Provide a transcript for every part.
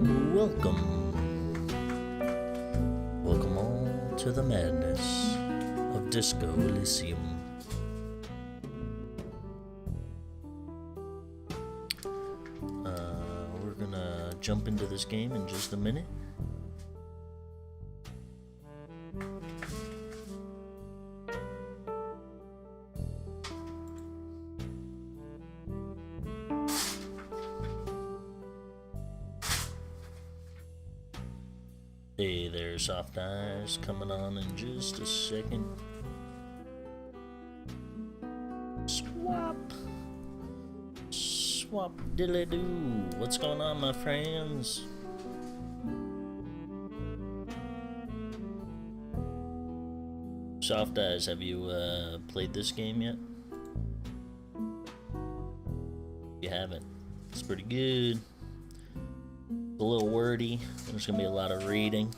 Welcome. Welcome all to the madness of Disco Elysium. We're gonna jump into this game in just a minute. Hey there, Soft Eyes, coming on in just a second. Swap diddly doo. What's going on, my friends? Soft Eyes, have you played this game yet? You haven't. It's pretty good. A little wordy. There's gonna be a lot of reading.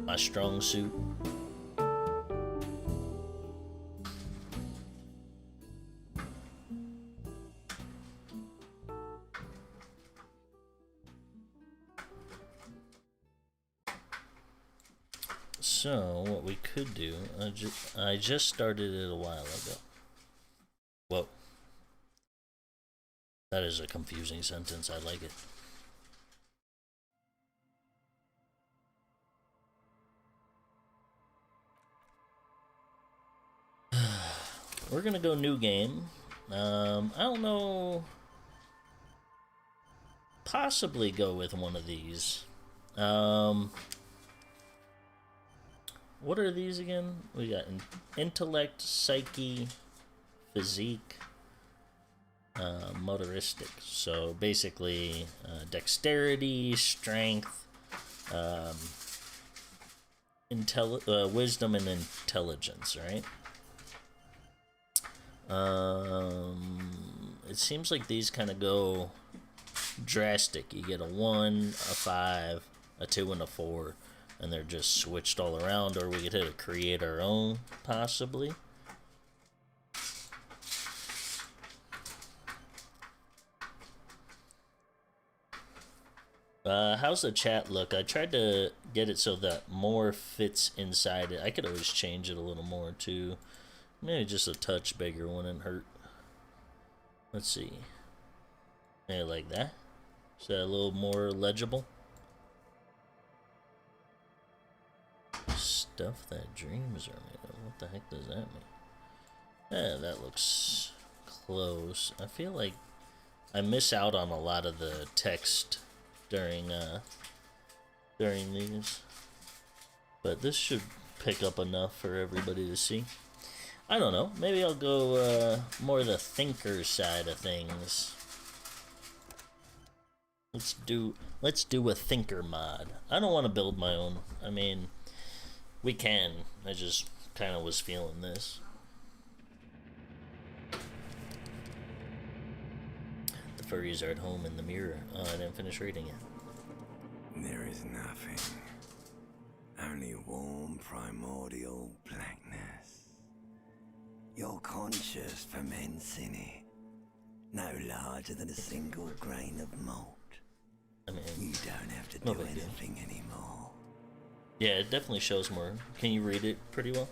My strong suit. So what we could do, I just started it a while ago. Whoa. That is a confusing sentence. I like it. We're gonna go new game. I don't know. Possibly go with one of these. What are these again? We got intellect, psyche, physique. Motoristic, so basically dexterity, strength, wisdom, and intelligence, right? It seems like these kind of go drastic. You get a 1, a 5, a 2, and a 4, and they're just switched all around, or we could hit a create our own, possibly. How's the chat look? I tried to get it so that more fits inside it. I could always change it a little more too. Maybe just a touch bigger wouldn't hurt. Let's see. Maybe like that. Is that a little more legible? Stuff that dreams are made of. What the heck does that mean? Yeah, that looks close. I feel like I miss out on a lot of the text during these, but this should pick up enough for everybody to see. I don't know, maybe I'll go more the thinker side of things. Let's do a thinker mod. I don't want to build my own. I mean, we can. I just kind of was feeling this. Furries are at home in the mirror. Oh, I didn't finish reading it. There is nothing. Only warm primordial blackness. Your conscious ferments in it. No larger than a single grain of malt. I mean, you don't have to do anything anymore. Yeah, it definitely shows more. Can you read it pretty well?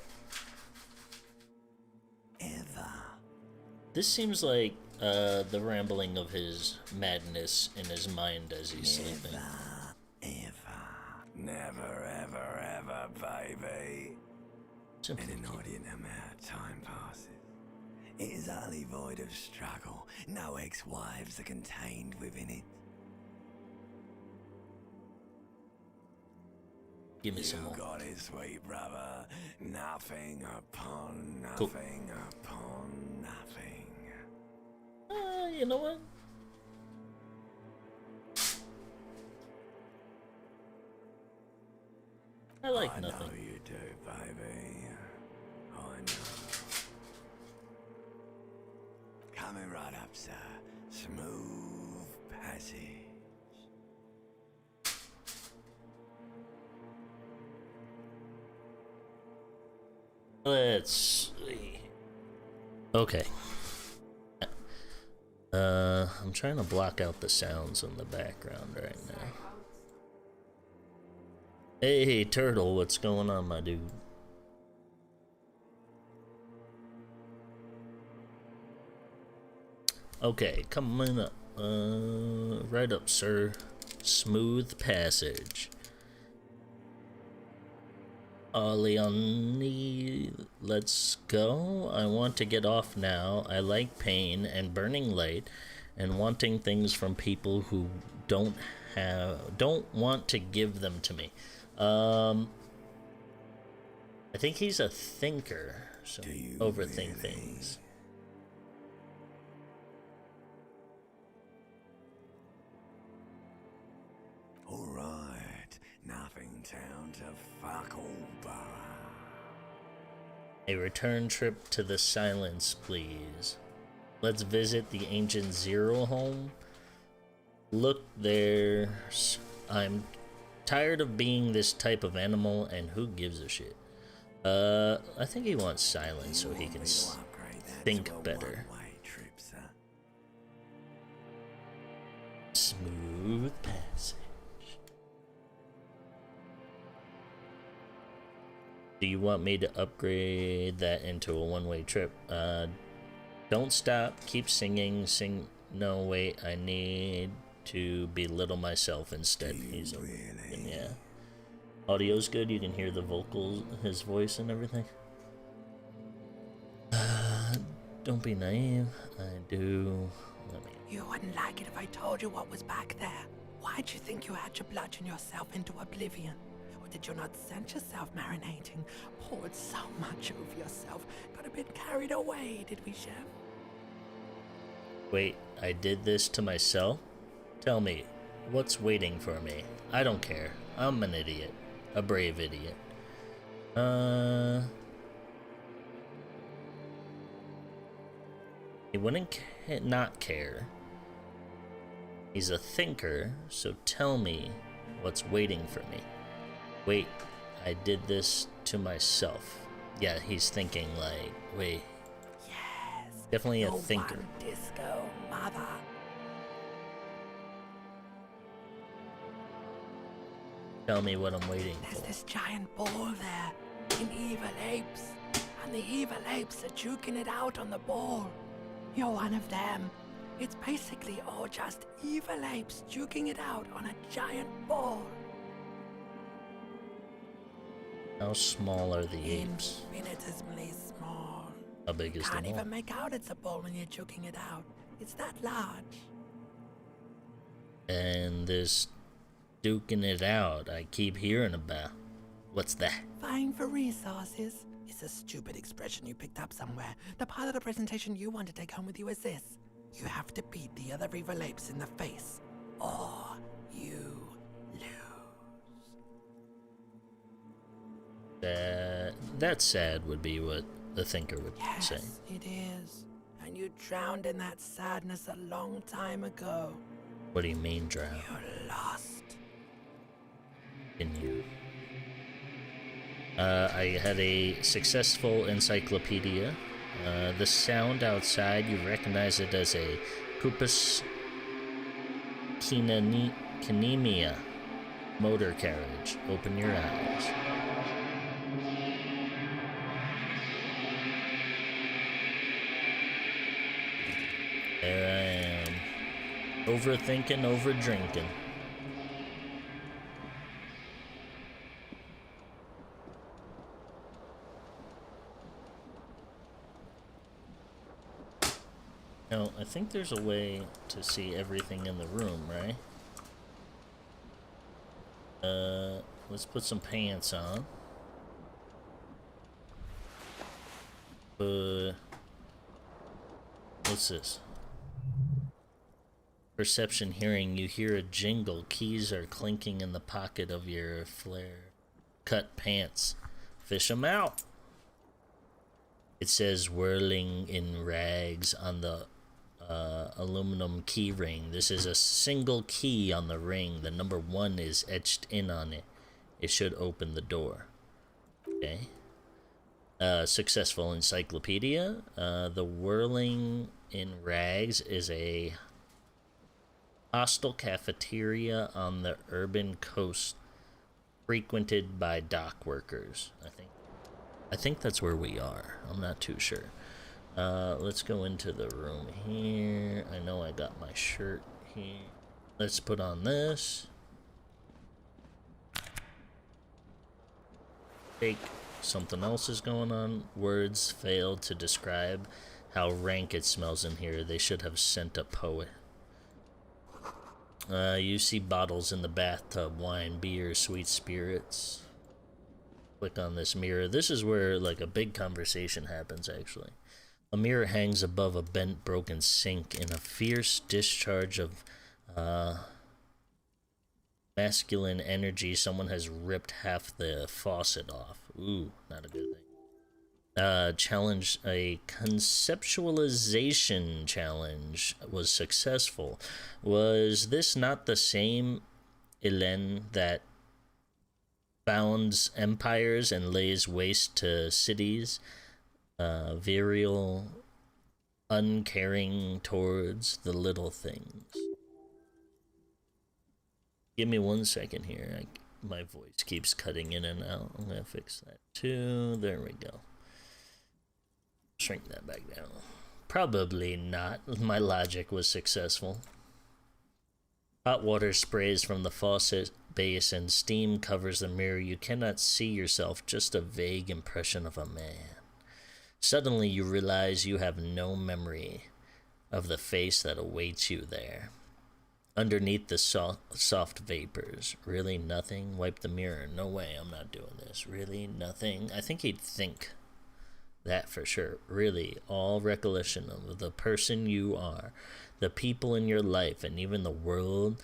Ever. This seems like the rambling of his madness in his mind as he's sleeping. Never, ever, baby. Simply an inordinate amount of time passes. It is utterly void of struggle. No ex-wives are contained within it. Give me some more. You got it, sweet brother. Nothing upon nothing upon nothing. You know what? I like nothing. I know you do, baby. I know. Coming right up, sir. Smooth passage. Let's see. Okay. I'm trying to block out the sounds in the background right now. Hey, Turtle, what's going on, my dude? Okay, coming up. Right up, sir. Smooth passage. Leonie, let's go. I want to get off now. I like pain and burning light and wanting things from people who don't want to give them to me. I think he's a thinker, so overthink things. Alright, nothing down to fuck all but. A return trip to the silence, please. Let's visit the ancient Zero home. Look, there's... I'm tired of being this type of animal, and who gives a shit? I think he wants silence so he can think better. Smooth passage. Do you want me to upgrade that into a one-way trip? Don't stop. Keep singing. Sing. No, wait. I need to belittle myself instead. He's really? Yeah. Audio's good. You can hear the vocals, his voice, and everything. Don't be naive. I do. Let me. You wouldn't like it if I told you what was back there. Why'd you think you had to bludgeon yourself into oblivion? Or did you not sense yourself marinating? Poured so much over yourself. Got a bit carried away, did we, Chef? Wait, I did this to myself? Tell me, what's waiting for me? I don't care. I'm an idiot. A brave idiot. He wouldn't not care. He's a thinker, so tell me what's waiting for me. Wait, I did this to myself. Yeah, he's thinking like, wait. Yes. Definitely a thinker. Disco mother. Tell me what I'm waiting There's for. this giant ball there in evil apes. And the evil apes are juking it out on the ball. You're one of them. It's basically all just evil apes juking it out on a giant ball. How small are the apes? Infinitesimally small. How big is the Can't ball? even make out it's a ball when you're juking it out. It's that large. And this duking it out I keep hearing about. What's that? Vying for resources is a stupid expression you picked up somewhere. The part of the presentation you want to take home with you is this. You have to beat the other evil apes in the face, or you lose. That sad would be what the thinker would say. Yes, it is. And you drowned in that sadness a long time ago. What do you mean drown? You're lost. In you. I had a successful encyclopedia. The sound outside, you recognize it as a Kupus Kinemia motor carriage. Open your eyes. There I am. Overthinking, over drinking. Now, I think there's a way to see everything in the room, right? Let's put some pants on. What's this? Perception hearing, you hear a jingle. Keys are clinking in the pocket of your flare cut pants. Fish 'em out. It says whirling in rags on the aluminum key ring. This is a single key on the ring. The number 1 is etched in on it. It should open the door. Okay. Successful encyclopedia. The Whirling in Rags is a hostel cafeteria on the urban coast frequented by dock workers. I think that's where we are. I'm not too sure. Let's go into the room here. I know I got my shirt here. Let's put on this. Fake. Something else is going on. Words fail to describe how rank it smells in here. They should have sent a poet. You see bottles in the bathtub, wine, beer, sweet spirits. Click on this mirror. This is where like a big conversation happens actually. A mirror hangs above a bent, broken sink in a fierce discharge of masculine energy. Someone has ripped half the faucet off. Ooh, not a good thing. Challenge, a conceptualization challenge was successful. Was this not the same Elen that founds empires and lays waste to cities? Virile, uncaring towards the little things. Give me 1 second here. My voice keeps cutting in and out. I'm gonna fix that too. There we go. Shrink that back down. Probably not. My logic was successful. Hot water sprays from the faucet base and steam covers the mirror. You cannot see yourself, just a vague impression of a man. Suddenly you realize you have no memory of the face that awaits you there. Underneath the soft vapors. Really nothing? Wipe the mirror. No way, I'm not doing this. Really nothing? I think he'd think that for sure. Really, all recollection of the person you are, the people in your life, and even the world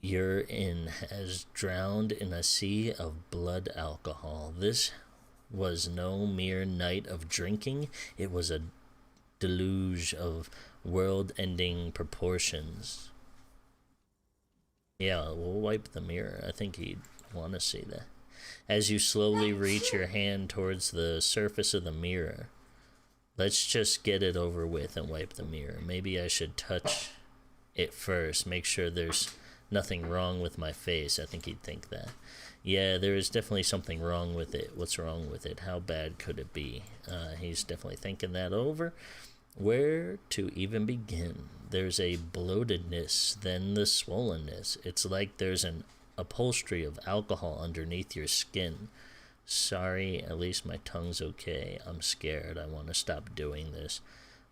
you're in has drowned in a sea of blood alcohol. This was no mere night of drinking. It was a deluge of world-ending proportions. Yeah, we'll wipe the mirror. I think he'd want to see that. As you slowly reach your hand towards the surface of the mirror, let's just get it over with and wipe the mirror. Maybe I should touch it first, make sure there's nothing wrong with my face. I think he'd think that. Yeah, there is definitely something wrong with it. What's wrong with it? How bad could it be? He's definitely thinking that over. Where to even begin? There's a bloatedness, then the swollenness. It's like there's an upholstery of alcohol underneath your skin. Sorry, at least my tongue's okay. I'm scared. I want to stop doing this.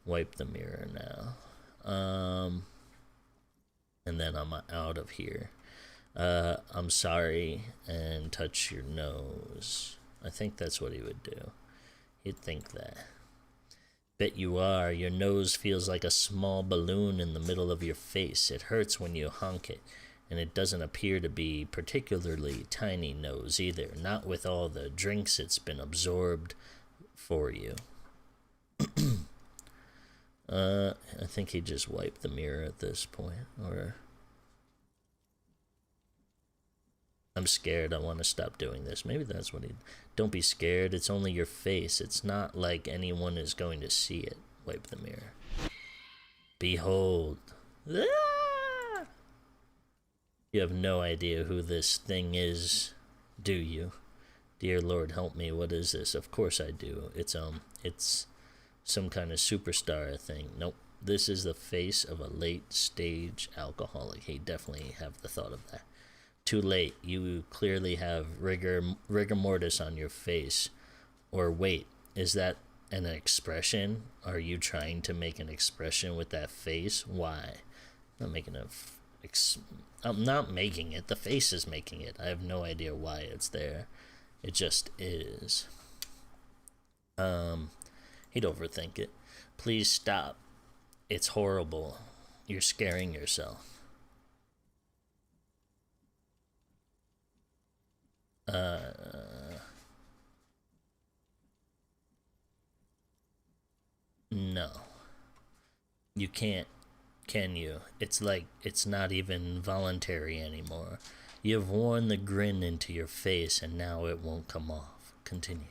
Wipe the mirror now. And then I'm out of here. I'm sorry, and touch your nose. I think that's what he would do. He'd think that. Bet you are. Your nose feels like a small balloon in the middle of your face. It hurts when you honk it, and it doesn't appear to be particularly tiny nose either. Not with all the drinks it's been absorbed for you. I think he just wiped the mirror at this point, or... I'm scared. I want to stop doing this. Maybe that's what he... Don't be scared. It's only your face. It's not like anyone is going to see it. Wipe the mirror. Behold. Ah! You have no idea who this thing is, do you? Dear Lord, help me. What is this? Of course I do. It's some kind of superstar thing. Nope. This is the face of a late-stage alcoholic. He definitely have the thought of that. Too late. You clearly have rigor mortis on your face. Or wait, is that an expression? Are you trying to make an expression with that face? Why? I'm not making it. The face is making it. I have no idea why it's there. It just is. He'd overthink it. Please stop. It's horrible. You're scaring yourself. No. You can't, can you? It's like it's not even voluntary anymore. You've worn the grin into your face and now it won't come off. Continue.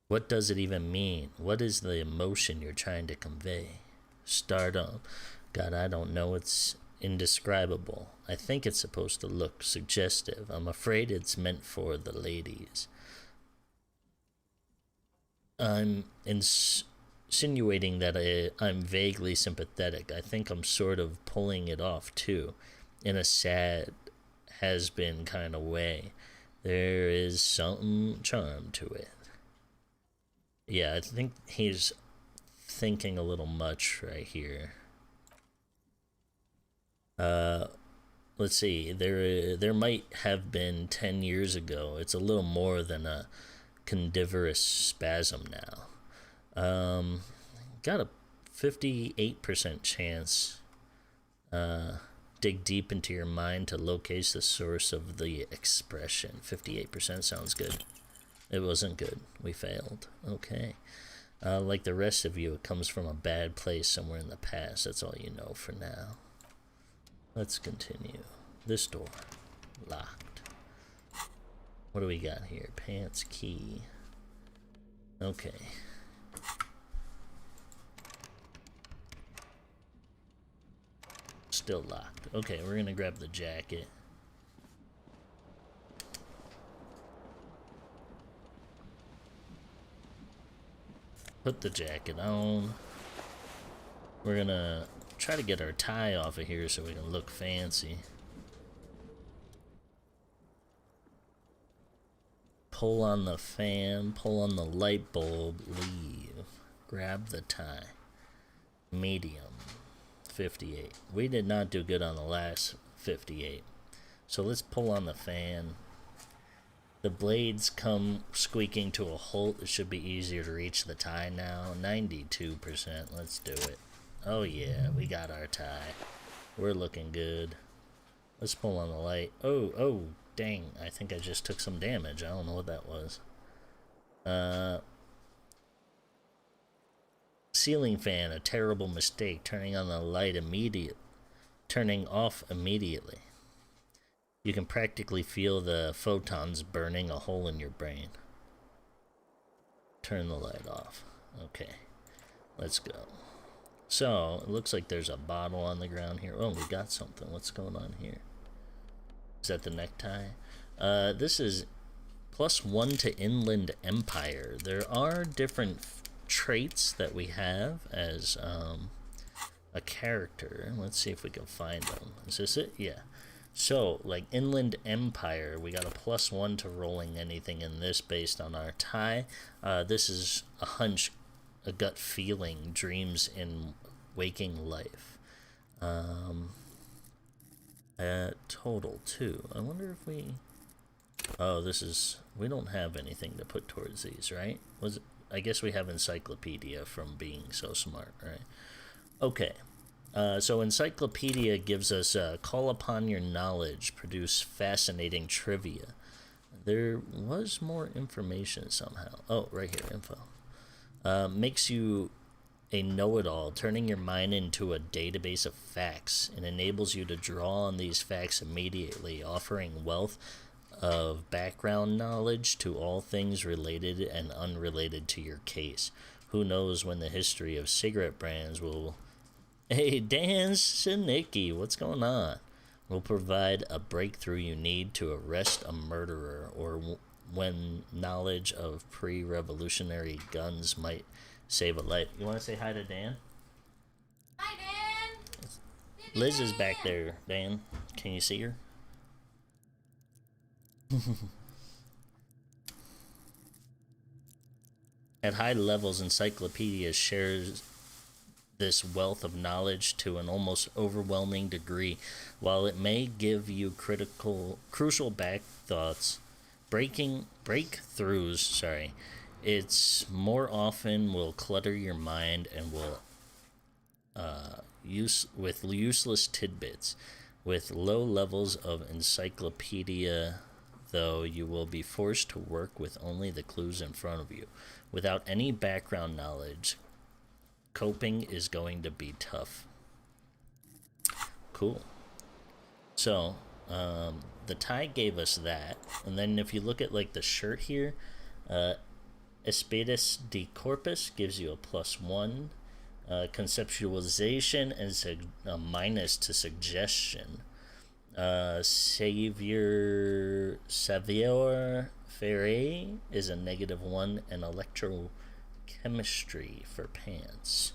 What does it even mean? What is the emotion you're trying to convey? Stardom. God, I don't know. It's indescribable. I think it's supposed to look suggestive. I'm afraid it's meant for the ladies. I'm insinuating that I'm vaguely sympathetic. I think I'm sort of pulling it off too, in a sad, has-been kind of way. There is some charm to it. Yeah, I think he's thinking a little much right here. Let's see. There might have been 10 years ago. It's a little more than a condivorous spasm now. Got a 58% chance. Dig deep into your mind to locate the source of the expression. 58% sounds good. It wasn't good. We failed. Okay. Like the rest of you, it comes from a bad place somewhere in the past. That's all you know for now. Let's continue. This door. Locked. What do we got here? Pants key. Okay. Still locked. Okay, we're gonna grab the jacket. Put the jacket on. We're gonna try to get our tie off of here so we can look fancy. Pull on the fan, pull on the light bulb, leave. Grab the tie. Medium. 58. We did not do good on the last 58. So let's pull on the fan. The blades come squeaking to a halt. It should be easier to reach the tie now. 92%. Let's do it. Oh yeah, we got our tie. We're looking good. Let's pull on the light. Oh, dang. I think I just took some damage. I don't know what that was. Ceiling fan, a terrible mistake. Turning on the light turning off immediately. You can practically feel the photons burning a hole in your brain. Turn the light off. Okay, let's go. So, it looks like there's a bottle on the ground here. Oh, we got something. What's going on here? Is that the necktie? This is +1 to Inland Empire. There are different traits that we have as a character. Let's see if we can find them. Is this it? Yeah. So, like Inland Empire, we got a +1 to rolling anything in this based on our tie. This is a hunch, a gut feeling, dreams in waking life. Total 2. I wonder if we... Oh, this is... We don't have anything to put towards these, right? Was it... I guess we have Encyclopedia from being so smart, right? Okay. So Encyclopedia gives us call upon your knowledge, produce fascinating trivia. There was more information somehow. Oh, right here, info. Makes you a know-it-all, turning your mind into a database of facts, and enables you to draw on these facts immediately, offering wealth of background knowledge to all things related and unrelated to your case. Who knows when the history of cigarette brands will... Hey, Dan Sinicki, what's going on? Will provide a breakthrough you need to arrest a murderer, or when knowledge of pre-revolutionary guns might save a life. You want to say hi to Dan? Hi, Dan! Liz is back there, Dan. Can you see her? At high levels, Encyclopedia shares this wealth of knowledge to an almost overwhelming degree. While it may give you crucial breakthroughs, it's more often will clutter your mind and will with useless tidbits. With low levels of Encyclopedia, though, you will be forced to work with only the clues in front of you. Without any background knowledge, coping is going to be tough. Cool. So, the tie gave us that, and then if you look at like the shirt here, Espadis de Corpus gives you a +1. Conceptualization is a minus to suggestion. Savior Ferre is a -1, and electrochemistry for pants.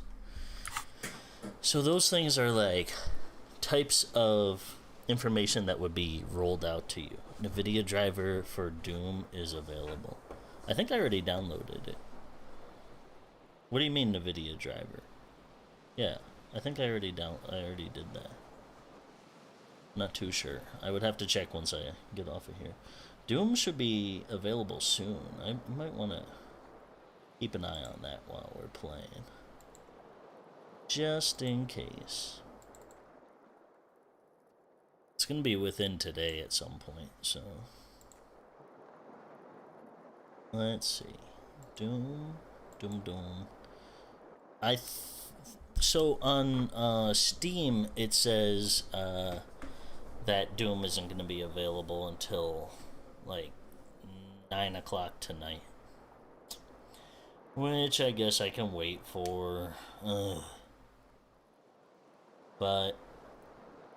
So those things are like types of information that would be rolled out to you. NVIDIA driver for Doom is available. I think I already downloaded it. What do you mean NVIDIA driver? Yeah, I think I already did that. Not too sure. I would have to check once I get off of here. Doom should be available soon. I might want to keep an eye on that while we're playing. Just in case. It's going to be within today at some point, so... Let's see. Doom. So on Steam, it says that Doom isn't going to be available until like 9 o'clock tonight, which I guess I can wait for. But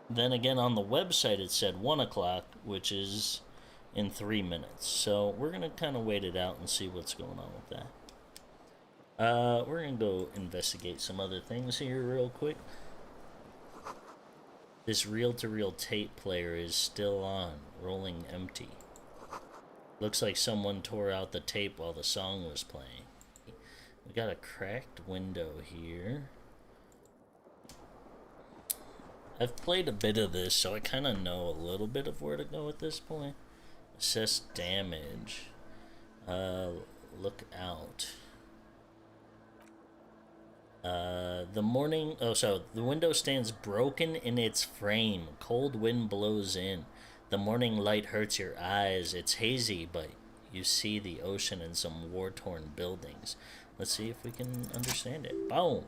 then again, on the website it said 1 o'clock, which is in 3 minutes. So we're going to kind of wait it out and see what's going on with that. We're going to go investigate some other things here real quick. This reel-to-reel tape player is still on, rolling empty. Looks like someone tore out the tape while the song was playing. We got a cracked window here. I've played a bit of this, so I kind of know a little bit of where to go at this point. Assess damage. Look out. The window stands broken in its frame. Cold wind blows in. The morning light hurts your eyes. It's hazy, but you see the ocean and some war-torn buildings. Let's see if we can understand it. Boom!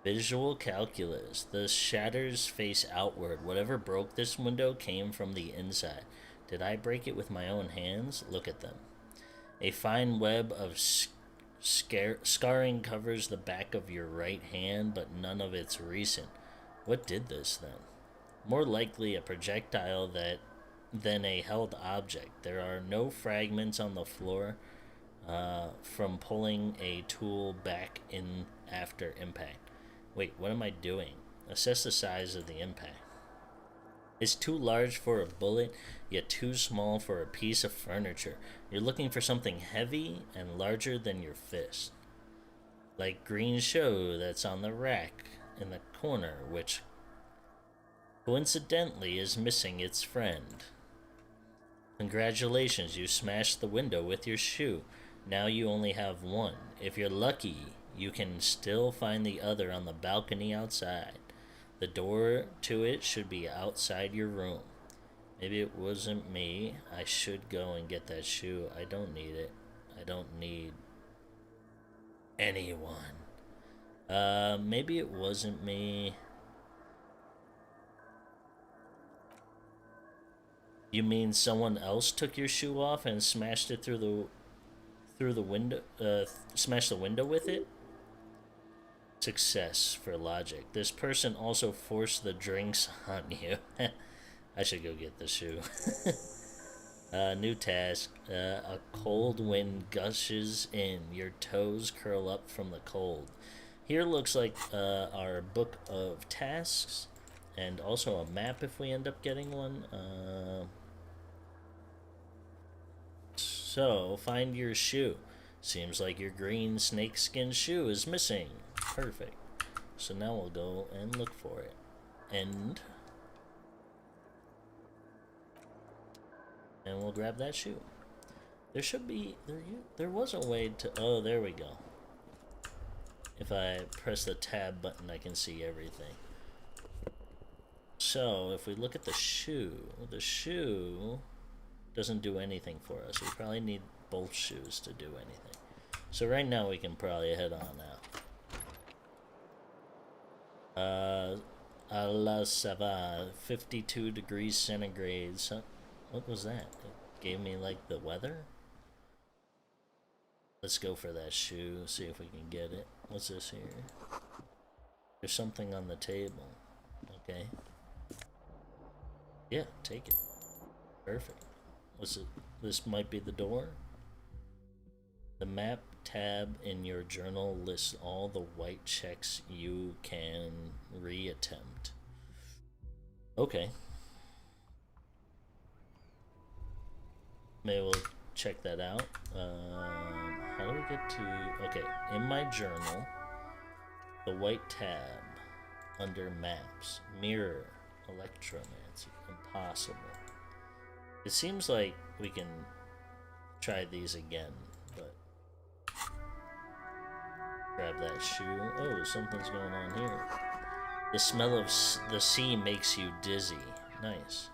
Visual calculus. The shatters face outward. Whatever broke this window came from the inside. Did I break it with my own hands? Look at them. A fine web of scarring covers the back of your right hand, but none of it's recent. What did this then? More likely a projectile than a held object. There are no fragments on the floor from pulling a tool back in after impact. Wait, what am I doing? Assess the size of the impact. It's too large for a bullet, yet too small for a piece of furniture. You're looking for something heavy and larger than your fist. Like green show that's on the rack in the corner, which coincidentally is missing its friend. Congratulations, you smashed the window with your shoe. Now you only have one. If you're lucky, you can still find the other on the balcony outside. The door to it should be outside your room. Maybe it wasn't me. I should go and get that shoe. I don't need it. I don't need anyone. Maybe it wasn't me. You mean someone else took your shoe off and smashed it through the window? Smashed the window with it? Success for logic. This person also forced the drinks on you. I should go get the shoe. New task. A cold wind gushes in. Your toes curl up from the cold. Here looks like our book of tasks, and also a map if we end up getting one. So, find your shoe. Seems like your green snakeskin shoe is missing. Perfect. So now we'll go and look for it. And we'll grab that shoe. There should be... There was a way to... Oh, there we go. If I press the tab button, I can see everything. So, if we look at the shoe doesn't do anything for us. We probably need both shoes to do anything. So right now we can probably head on out. A la Sava, 52 degrees centigrade. So, what was that? It gave me like the weather? Let's go for that shoe, see if we can get it. What's this here? There's something on the table. Okay. Yeah, take it. Perfect. What's it? This might be the door. The map tab in your journal lists all the white checks you can reattempt. Okay. Maybe we'll check that out. How do we get to... Okay, in my journal, the white tab under maps, mirror, electromancy, impossible. It seems like we can try these again, but... Grab that shoe. Oh, something's going on here. The smell of the sea makes you dizzy. Nice.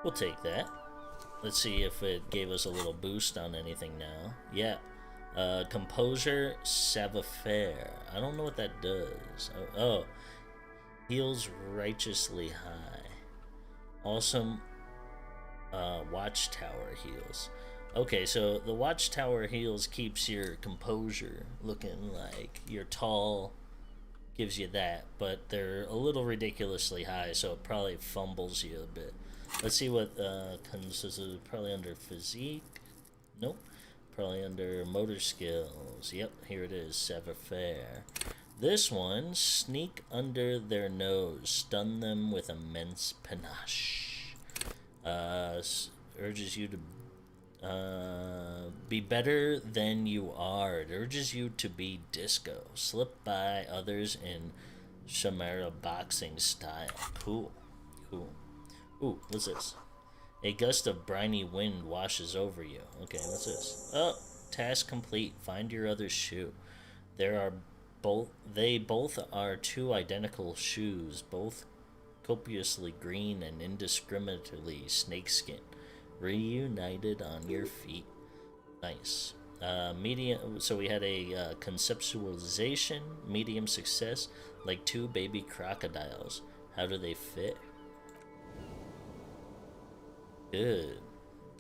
We'll take that. Let's see if it gave us a little boost on anything now. Yeah. Composure savoir-faire. I don't know what that does. Oh. Heals righteously high. Awesome. Watchtower heals. Okay, so the watchtower heals keeps your composure looking like you're tall. Gives you that, but they're a little ridiculously high, so it probably fumbles you a bit. Let's see what this is probably under physique. Nope. Probably under motor skills. Yep, here it is, savoir-faire. This one, sneak under their nose, stun them with immense panache. Urges you to be better than you are. It urges you to be disco. Slip by others in Shamara boxing style. Cool. Cool. Ooh, what's this? A gust of briny wind washes over you. Okay, what's this? Oh, task complete. Find your other shoe. They both are two identical shoes, both copiously green and indiscriminately snakeskin, reunited on your feet. Nice. Medium. So we had a conceptualization, medium success, like two baby crocodiles. How do they fit? Good.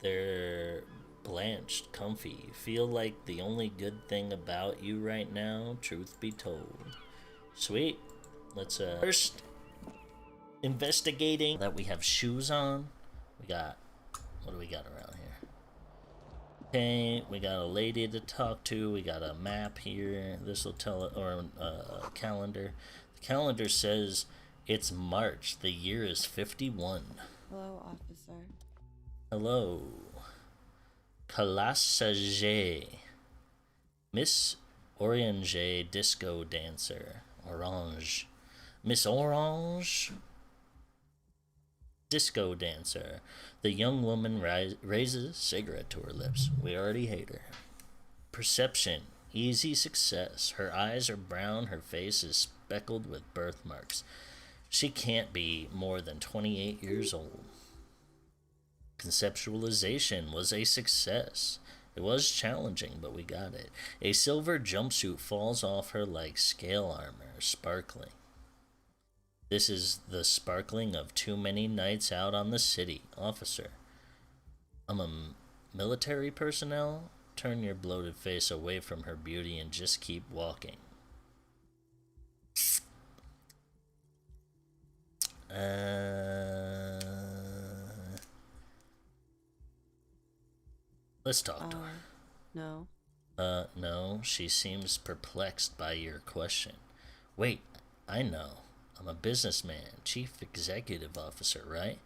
They're blanched, comfy. Feel like the only good thing about you right now, truth be told. Sweet. Let's first investigating that we have shoes on. We got, what do we got around here? Okay, we got a lady to talk to. We got a map here. This will tell it, or a calendar. The calendar says it's March. The year is 51. Hello, officer. Hello. Classage. Miss Orange Disco Dancer. Orange. Miss Orange Disco Dancer. The young woman raises a cigarette to her lips. We already hate her. Perception. Easy success. Her eyes are brown. Her face is speckled with birthmarks. She can't be more than 28 years old. Conceptualization was a success. It was challenging, but we got it. A silver jumpsuit falls off her like scale armor, sparkling. This is the sparkling of too many nights out on the city, officer. I'm a military personnel? Turn your bloated face away from her beauty and just keep walking. Let's talk to her. No. No, she seems perplexed by your question. Wait, I know. I'm a businessman, chief executive officer, right?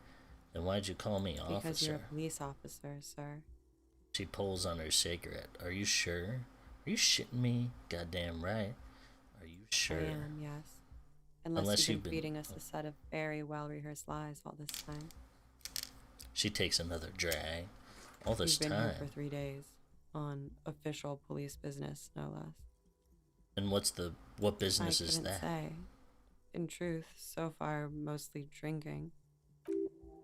Then why'd you call me officer? Because you're a police officer, sir. She pulls on her cigarette. Are you sure? Are you shitting me? Goddamn right. Are you sure? I am, yes. Unless you've been feeding us a set of very well-rehearsed lies all this time. She takes another drag. All this You've been time. here for 3 days. On official police business, no less. And what business is that? I couldn't say. In truth, so far, mostly drinking.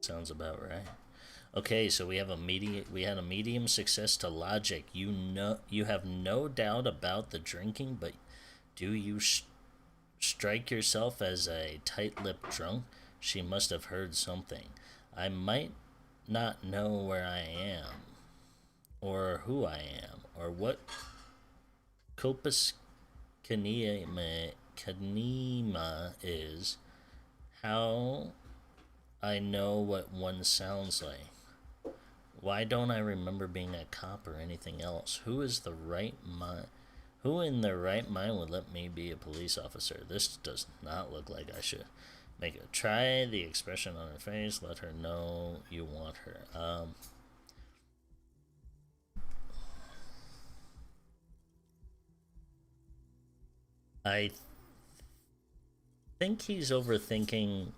Sounds about right. Okay, so we had a medium success to logic. You have no doubt about the drinking, but do you strike yourself as a tight-lipped drunk? She must have heard something. I might not know where I am, or who I am, or what Corpus Canema is, how I know what one sounds like. Why don't I remember being a cop or anything else? Who in the right mind would let me be a police officer? This does not look like I should make it. Try the expression on her face. Let her know you want her. I think he's overthinking.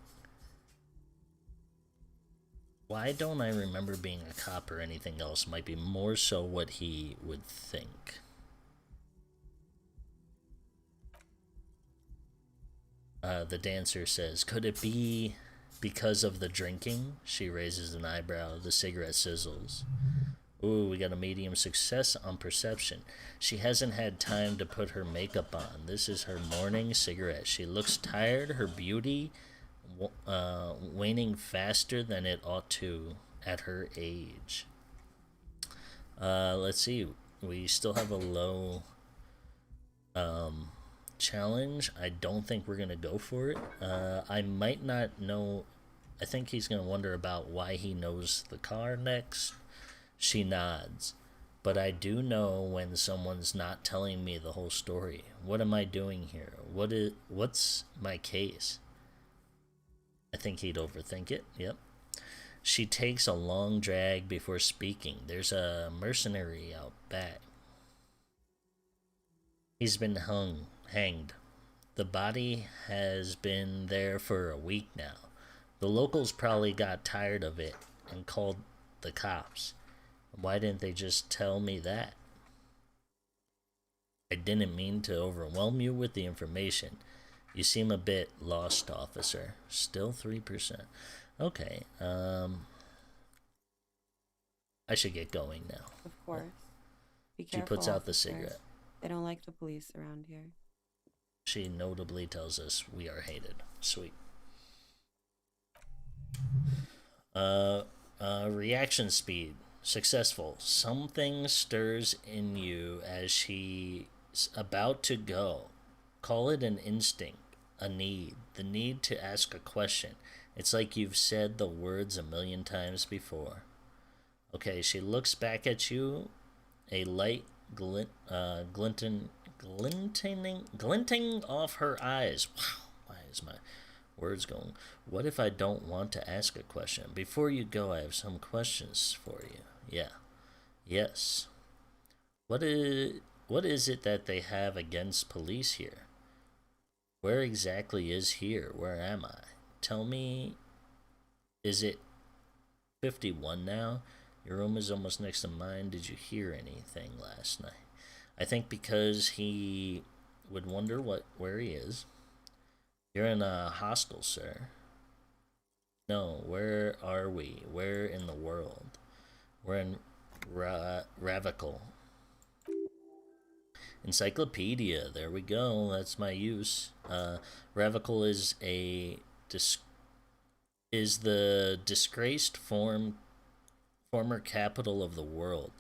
Why don't I remember being a cop or anything else might be more so what he would think. The dancer says, could it be because of the drinking? She raises an eyebrow. The cigarette sizzles. Ooh, we got a medium success on perception. She hasn't had time to put her makeup on. This is her morning cigarette. She looks tired. Her beauty waning faster than it ought to at her age. Let's see. We still have a low challenge. I don't think we're gonna go for it. I might not know. I think he's gonna wonder about why he knows the car next. She nods. But I do know when someone's not telling me the whole story. What am I doing here? What's my case? I think he'd overthink it. Yep. She takes a long drag before speaking. There's a mercenary out back. He's been hanged. The body has been there for a week now. The locals probably got tired of it and called the cops. Why didn't they just tell me that? I didn't mean to overwhelm you with the information. You seem a bit lost, officer. Still 3%. Okay, I should get going now. Of course. Be careful, she puts out the officers. cigarette. They don't like the police around here. She notably tells us we are hated. Sweet. Reaction speed. Successful. Something stirs in you as she's about to go. Call it an instinct, a need, the need to ask a question. It's like you've said the words a million times before. Okay, she looks back at you, a light glinting off her eyes. Wow, why is my words going? What if I don't want to ask a question? Before you go, I have some questions for you. Yeah. Yes. What is it that they have against police here? Where exactly is here? Where am I? Tell me, is it 51 now? Your room is almost next to mine. Did you hear anything last night? I think because he would wonder where he is. You're in a hostel, sir. No, where are we? Where in the world? We're in Ravical. Encyclopedia, there we go. That's my use. Ravical is the disgraced former capital of the world,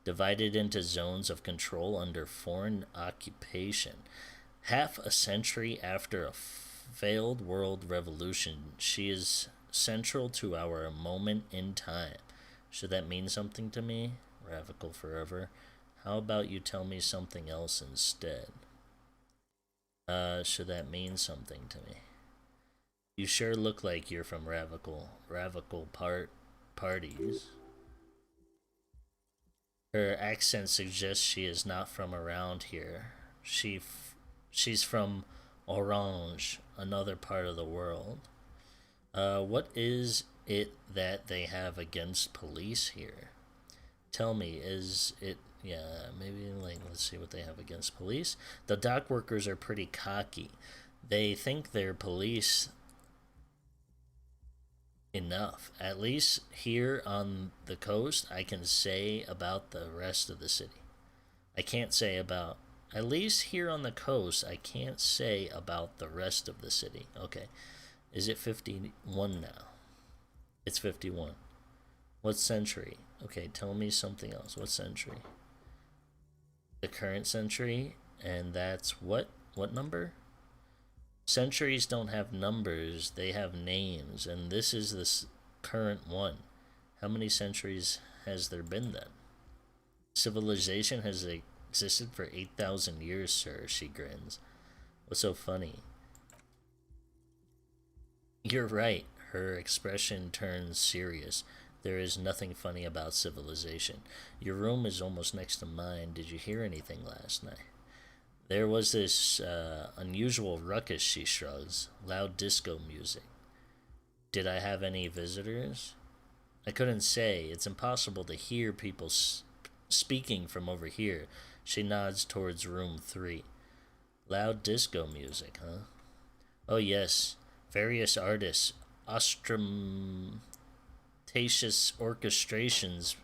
divided into zones of control under foreign occupation. Half a century after a failed world revolution, she is central to our moment in time. Should that mean something to me? Ravical forever. How about you tell me something else instead? Should that mean something to me? You sure look like you're from Ravical. Ravical parties. Her accent suggests she is not from around here. She's from Orange, another part of the world. What is it that they have against police here? Tell me, is it... Yeah, maybe, let's see what they have against police. The dock workers are pretty cocky. They think they're police enough. At least here on the coast, I can say about the rest of the city. I can't say about... At least here on the coast, I can't say about the rest of the city. Okay. Is it 51 now? It's 51. What century? Okay, tell me something else. What century? The current century, and that's what? What number? Centuries don't have numbers, they have names, and this is this current one. How many centuries has there been then? Civilization has existed for 8,000 years, sir, she grins. What's so funny? You're right, her expression turns serious. There is nothing funny about civilization. Your room is almost next to mine. Did you hear anything last night? There was this unusual ruckus, she shrugs. Loud disco music. Did I have any visitors? I couldn't say. It's impossible to hear people speaking from over here. She nods towards room 3. Loud disco music, huh? Oh yes. Various artists. Ostentatious orchestrations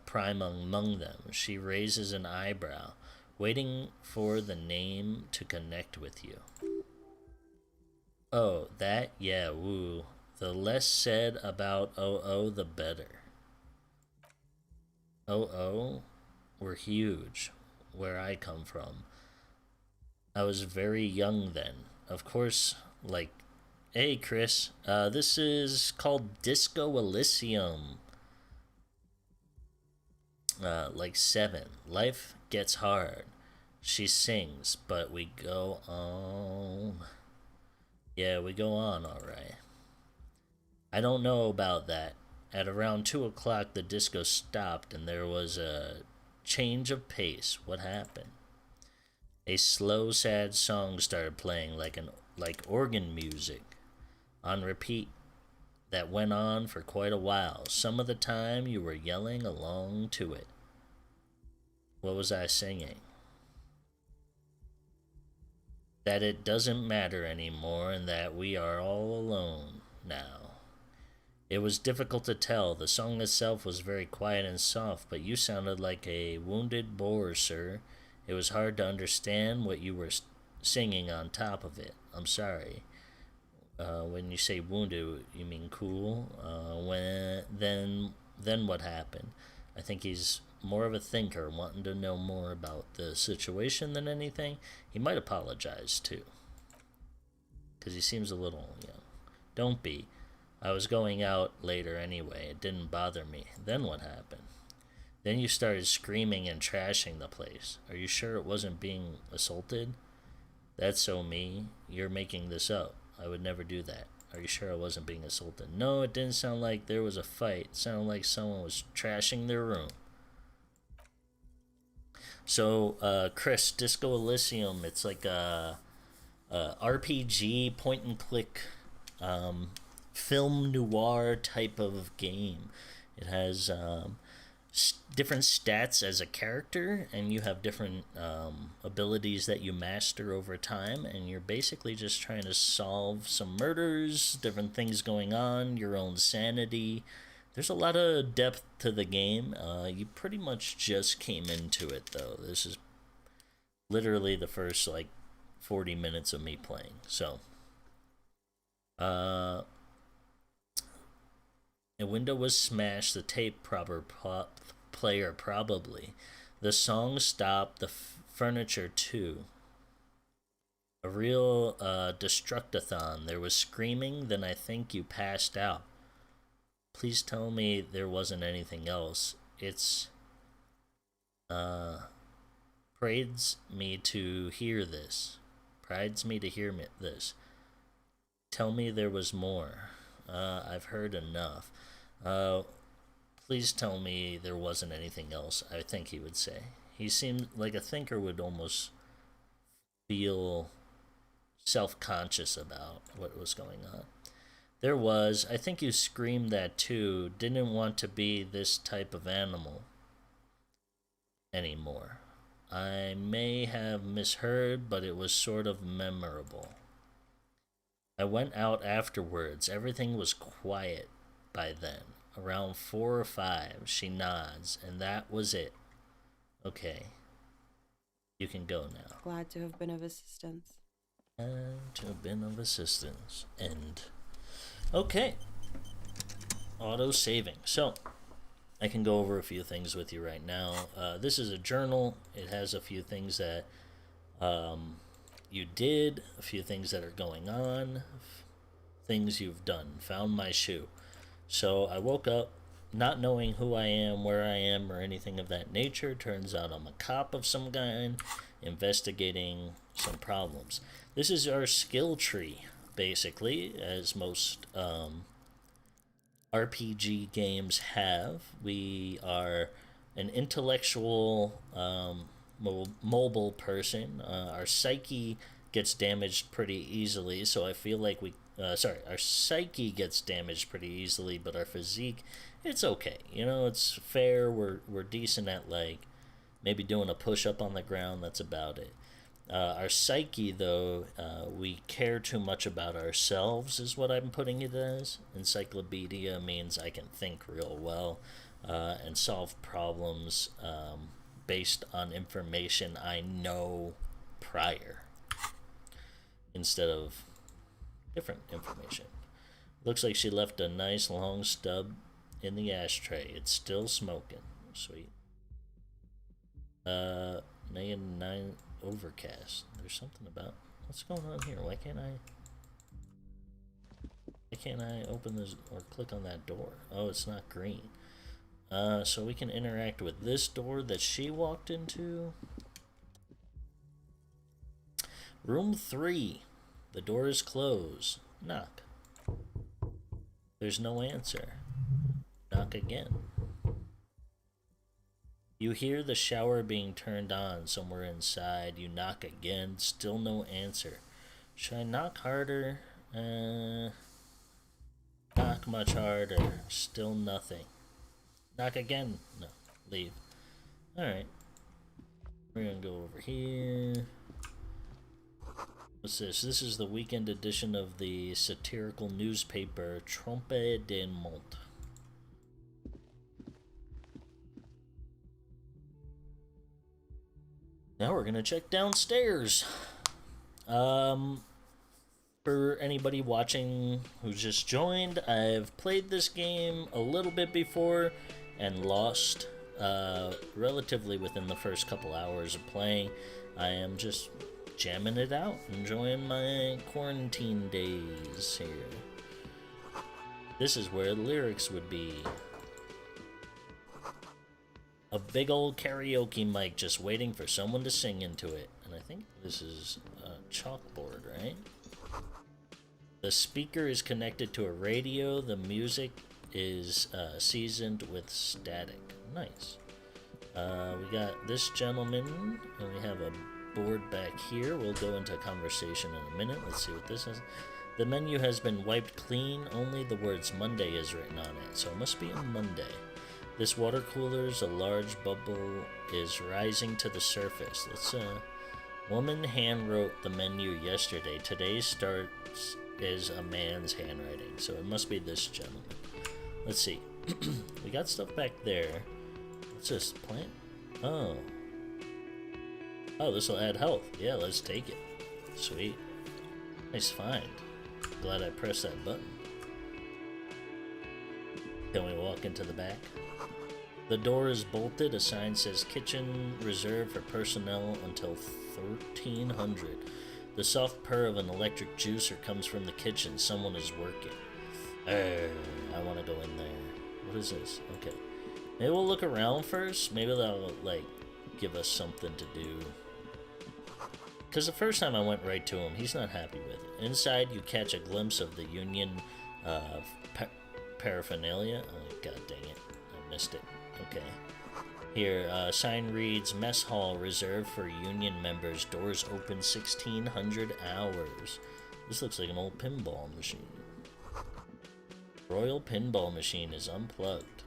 prime among them. She raises an eyebrow, waiting for the name to connect with you. Oh, that? Yeah, woo. The less said about OO, the better. OO were huge, where I come from. I was very young then. Of course, like, hey Chris, this is called Disco Elysium. Like 7. Life gets hard. She sings, but we go on. Yeah, we go on, alright. I don't know about that. At around 2 o'clock, the disco stopped and there was a change of pace. What happened? A slow, sad song started playing like organ music on repeat. That went on for quite a while. Some of the time you were yelling along to it. What was I singing? That it doesn't matter anymore and that we are all alone now. It was difficult to tell. The song itself was very quiet and soft, but you sounded like a wounded boar, sir. It was hard to understand what you were singing on top of it. I'm sorry. When you say wounded, you mean cool. Then what happened? I think he's more of a thinker, wanting to know more about the situation than anything. He might apologize too, because he seems a little, Don't be. I was going out later anyway. It didn't bother me. Then what happened? Then you started screaming and trashing the place. Are you sure it wasn't being assaulted? That's so me. You're making this up. I would never do that. Are you sure I wasn't being assaulted? No, it didn't sound like there was a fight. It sounded like someone was trashing their room. So, Chris, Disco Elysium, it's like a RPG, point and click, film noir type of game. It has different stats as a character, and you have different abilities that you master over time, and you're basically just trying to solve some murders, different things going on, your own sanity. There's a lot of depth to the game. You pretty much just came into it, though. This is literally the first 40 minutes of me playing. So a window was smashed, the tape player probably. The song stopped, the furniture too. A real destructathon. There was screaming, then I think you passed out. Please tell me there wasn't anything else. It's prides me to hear this. Tell me there was more. I've heard enough. Please tell me there wasn't anything else, I think he would say. He seemed like a thinker would almost feel self-conscious about what was going on. There was. I think you screamed that too. Didn't want to be this type of animal anymore. I may have misheard, but it was sort of memorable. I went out afterwards. Everything was quiet by then. Around 4 or 5, she nods, and that was it. Okay. You can go now. Glad to have been of assistance. Glad to have been of assistance. End. Okay. auto-saving. So, I can go over a few things with you right now. This is a journal. It has a few things that you did, a few things that are going on, things you've done. Found my shoe. So, I woke up not knowing who I am, where I am, or anything of that nature. Turns out I'm a cop of some kind, investigating some problems. This is our skill tree, basically, as most RPG games have. We are an intellectual, mobile person. Our psyche gets damaged pretty easily, so I feel like our psyche gets damaged pretty easily, but our physique, it's okay. You know, it's fair. We're decent at, like, maybe doing a push-up on the ground. That's about it. Our psyche, though, we care too much about ourselves, is what I'm putting it as. Encyclopedia means I can think real well and solve problems based on information I know prior, instead of different information. Looks like she left a nice long stub in the ashtray. It's still smoking. Sweet. -9 overcast. There's something about what's going on here. Why can't I open this or click on that door? Oh, it's not green. So we can interact with this door that she walked into. Room 3. The door is closed. Knock. There's no answer. Knock again. You hear the shower being turned on somewhere inside. You knock again. Still no answer. Should I knock harder? Knock much harder. Still nothing. Knock again. No. Leave. Alright. We're gonna go over here. What's this? This is the weekend edition of the satirical newspaper Trompe de Mont. Now we're gonna check downstairs. For anybody watching who's just joined, I've played this game a little bit before and lost relatively within the first couple hours of playing. I am just jamming it out, enjoying my quarantine days here. This is where the lyrics would be. A big old karaoke mic just waiting for someone to sing into it. And I think this is a chalkboard, right? The speaker is connected to a radio. The music is seasoned with static. Nice. We got this gentleman, and we have a board back here. We'll go into conversation in a minute. Let's see what this is. The menu has been wiped clean. Only the words Monday is written on it, so it must be a Monday. This water cooler's a large bubble is rising to the surface. It's woman hand wrote the menu yesterday. Today's starts is a man's handwriting, so it must be this gentleman. Let's see. We got stuff back there. What's this? Plant? Oh. Oh, this will add health. Yeah, let's take it. Sweet. Nice find. Glad I pressed that button. Can we walk into the back? The door is bolted. A sign says kitchen reserved for personnel until 1300. The soft purr of an electric juicer comes from the kitchen. Someone is working. I want to go in there. What is this? Okay. Maybe we'll look around first. Maybe that'll, like, give us something to do. Because the first time I went right to him, he's not happy with it. Inside, you catch a glimpse of the Union paraphernalia. Oh, god dang it. I missed it. Okay. Here, sign reads, Mess Hall reserved for Union members. Doors open 1600 hours. This looks like an old pinball machine. Royal pinball machine is unplugged.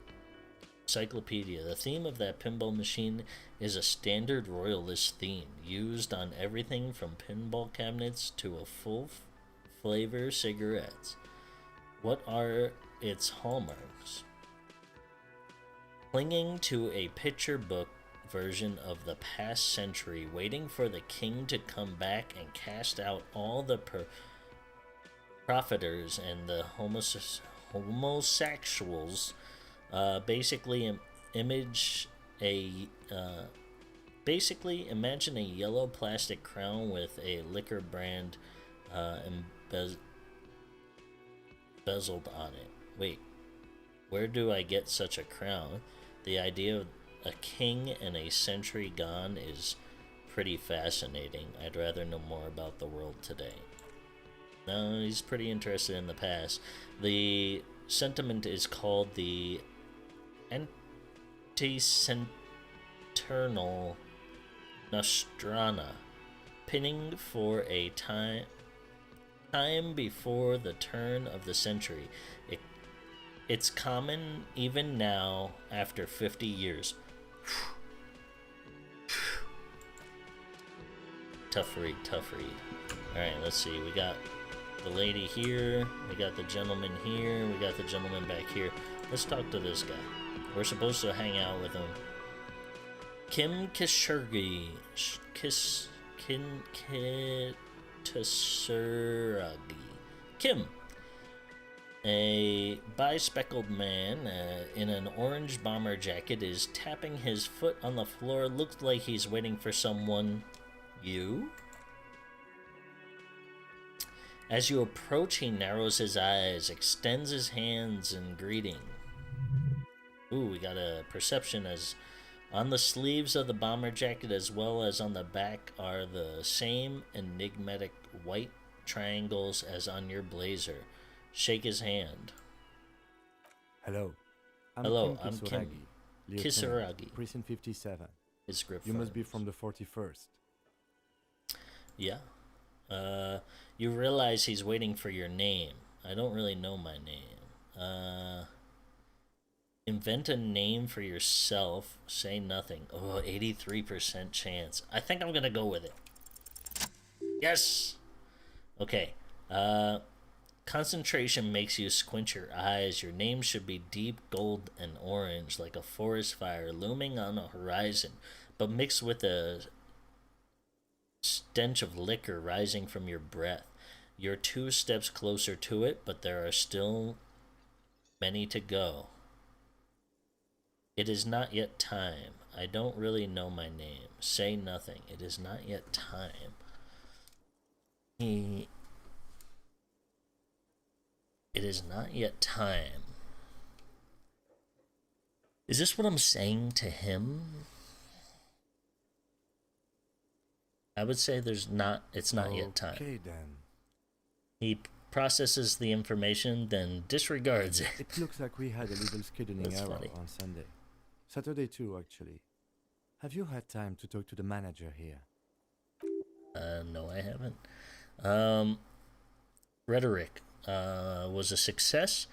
Encyclopedia. The theme of that pinball machine is a standard royalist theme, used on everything from pinball cabinets to a full flavor cigarettes. What are its hallmarks? Clinging to a picture book version of the past century, waiting for the king to come back and cast out all the profiteers and the homosexuals. Basically, imagine a yellow plastic crown with a liquor brand embezzled on it. Wait, where do I get such a crown? The idea of a king and a century gone is pretty fascinating. I'd rather know more about the world today. No, he's pretty interested in the past. The sentiment is called the Anticenternal Nostrana, pinning for a time before the turn of the century. It's common even now after 50 years. Tough read. Alright, let's see. We got the lady here. We got the gentleman here. We got the gentleman back here. Let's talk to this guy. We're supposed to hang out with him. Kim Kishurgi. Kim. A bi-speckled man in an orange bomber jacket is tapping his foot on the floor. Looks like he's waiting for someone. You? As you approach, he narrows his eyes, extends his hands in greeting. Ooh, we got a perception as on the sleeves of the bomber jacket as well as on the back are the same enigmatic white triangles as on your blazer. Shake his hand. Hello. I'm Kim Kisaragi. Precinct 57. His script. You must be from the 41st. Yeah. You realize he's waiting for your name. I don't really know my name. Invent a name for yourself. Say nothing. Oh, 83% chance. I think I'm gonna go with it. Yes! Okay. Concentration makes you squint your eyes. Your name should be deep gold and orange, like a forest fire looming on a horizon, but mixed with a stench of liquor rising from your breath. You're 2 steps closer to it, but there are still many to go. It is not yet time. I don't really know my name. Say nothing. It is not yet time. It is not yet time. Is this what I'm saying to him? I would say it's not yet time. Okay then. He processes the information, then disregards it. It looks like we had a little scheduling That's error funny. on Sunday. Saturday too, actually. Have you had time to talk to the manager here? No, I haven't. Rhetoric was a success.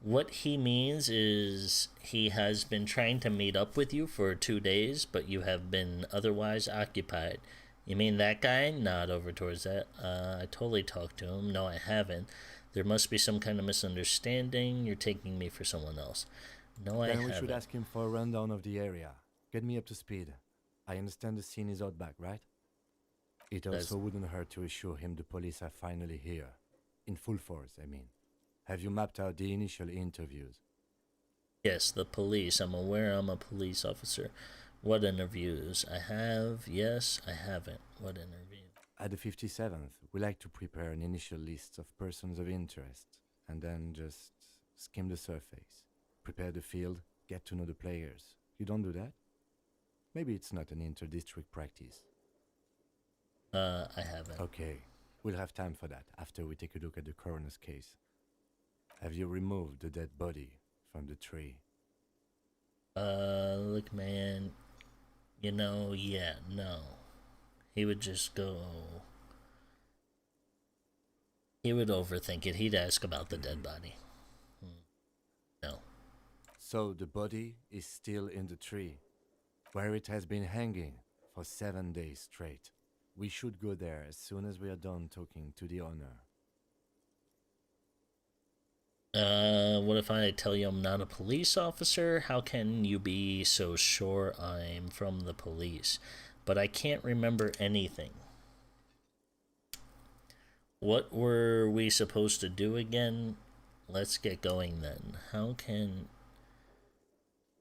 What he means is he has been trying to meet up with you for 2 days, but you have been otherwise occupied. You mean that guy? Nod over towards that. I totally talked to him. No, I haven't. There must be some kind of misunderstanding. You're taking me for someone else. No, I haven't. Then we should ask him for a rundown of the area. Get me up to speed. I understand the scene is out back, right? It also wouldn't hurt to assure him the police are finally here. In full force, I mean. Have you mapped out the initial interviews? Yes, the police. I'm aware I'm a police officer. What interviews? I have. Yes, I haven't. What interview? At the 57th, we like to prepare an initial list of persons of interest, and then just skim the surface. Prepare the field, get to know the players. You don't do that? Maybe it's not an inter-district practice. I haven't. Okay, we'll have time for that after we take a look at the coroner's case. Have you removed the dead body from the tree? Look, man, no. He would just go... He would overthink it. He'd ask about the dead body. No. So the body is still in the tree, where it has been hanging for 7 days straight. We should go there as soon as we are done talking to the owner. What if I tell you I'm not a police officer? How can you be so sure I'm from the police? But I can't remember anything. What were we supposed to do again? let's get going then. How can...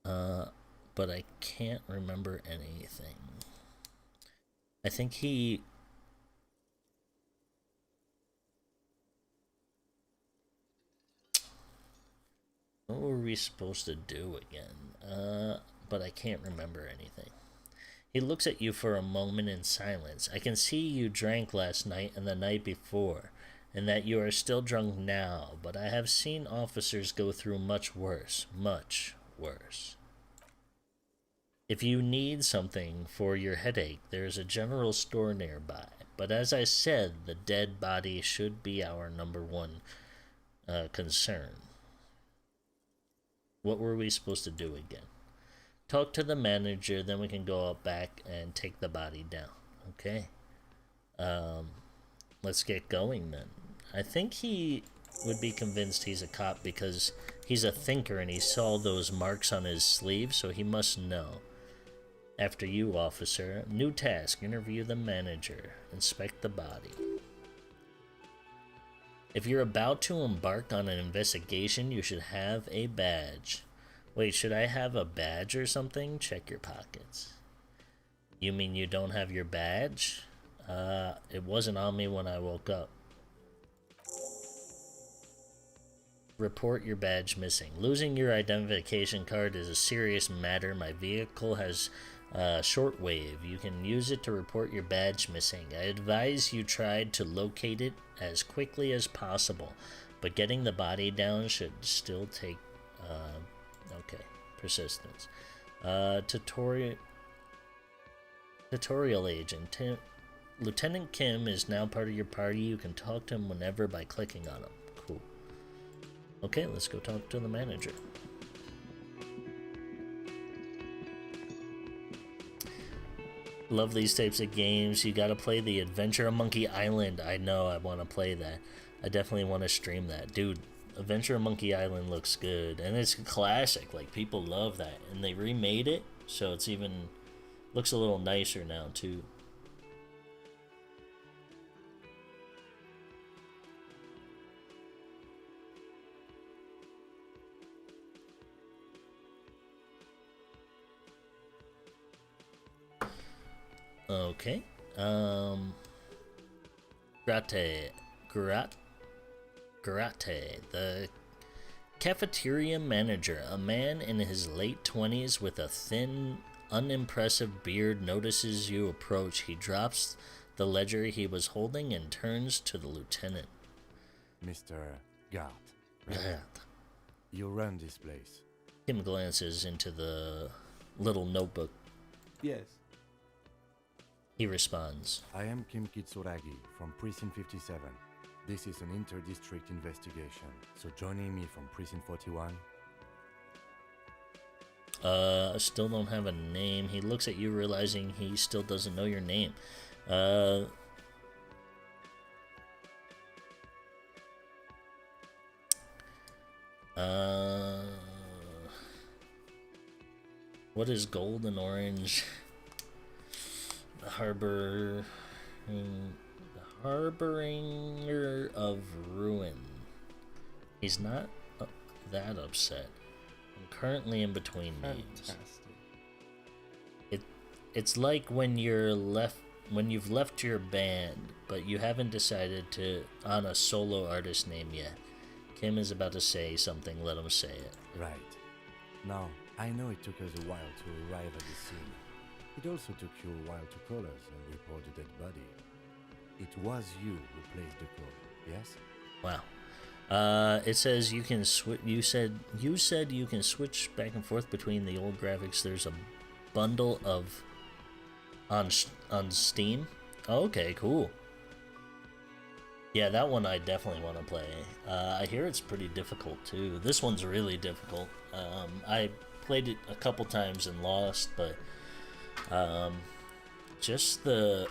but I can't remember anything. I think he... What were we supposed to do again? But I can't remember anything. He looks at you for a moment in silence. I can see you drank last night and the night before, and that you are still drunk now, but I have seen officers go through much worse, much worse. If you need something for your headache, there is a general store nearby. But as I said, the dead body should be our number one concern. What were we supposed to do again? Talk to the manager, then we can go up back and take the body down. Okay. Let's get going then. I think he would be convinced he's a cop because he's a thinker and he saw those marks on his sleeve, so he must know. After you, officer. New task, interview the manager. Inspect the body. If you're about to embark on an investigation, you should have a badge. Wait, should I have a badge or something? Check your pockets. You mean you don't have your badge? It wasn't on me when I woke up. Report your badge missing. Losing your identification card is a serious matter. My vehicle has shortwave. You can use it to report your badge missing. I advise you try to locate it as quickly as possible, but getting the body down should still take persistence. Tutorial agent Lieutenant Kim is now part of your party. You can talk to him whenever by clicking on him. Cool. Okay, let's go talk to the manager. Love these types of games. You gotta play the Adventure on Monkey Island. I know, I want to play that. I definitely want to stream that. Dude, Adventure on Monkey Island looks good. And it's a classic. Like, people love that. And they remade it, so it's even... looks a little nicer now, too. Okay. Grate, the cafeteria manager, a man in his late 20s with a thin, unimpressive beard, notices you approach. He drops the ledger he was holding and turns to the lieutenant. Mr. Gart, right? Gart. You run this place. Kim glances into the little notebook. Yes. He responds. I am Kim Kitsuragi from Precinct 57. This is an inter-district investigation. So joining me from Precinct 41? Still don't have a name. He looks at you realizing he still doesn't know your name. What is gold and orange? The harbinger of ruin. He's not that upset. I'm currently in between names. It's like when you've left your band, but you haven't decided on a solo artist name yet. Kim is about to say something. Let him say it. Right. Now, I know it took us a while to arrive at the scene. It also took you a while to call us and report the dead body. It was you who placed the call, yes? Wow. It says you can switch. You said you can switch back and forth between the old graphics. There's a bundle of on Steam. Oh, okay, cool. Yeah, that one I definitely want to play. I hear it's pretty difficult too. This one's really difficult. I played it a couple times and lost, but just the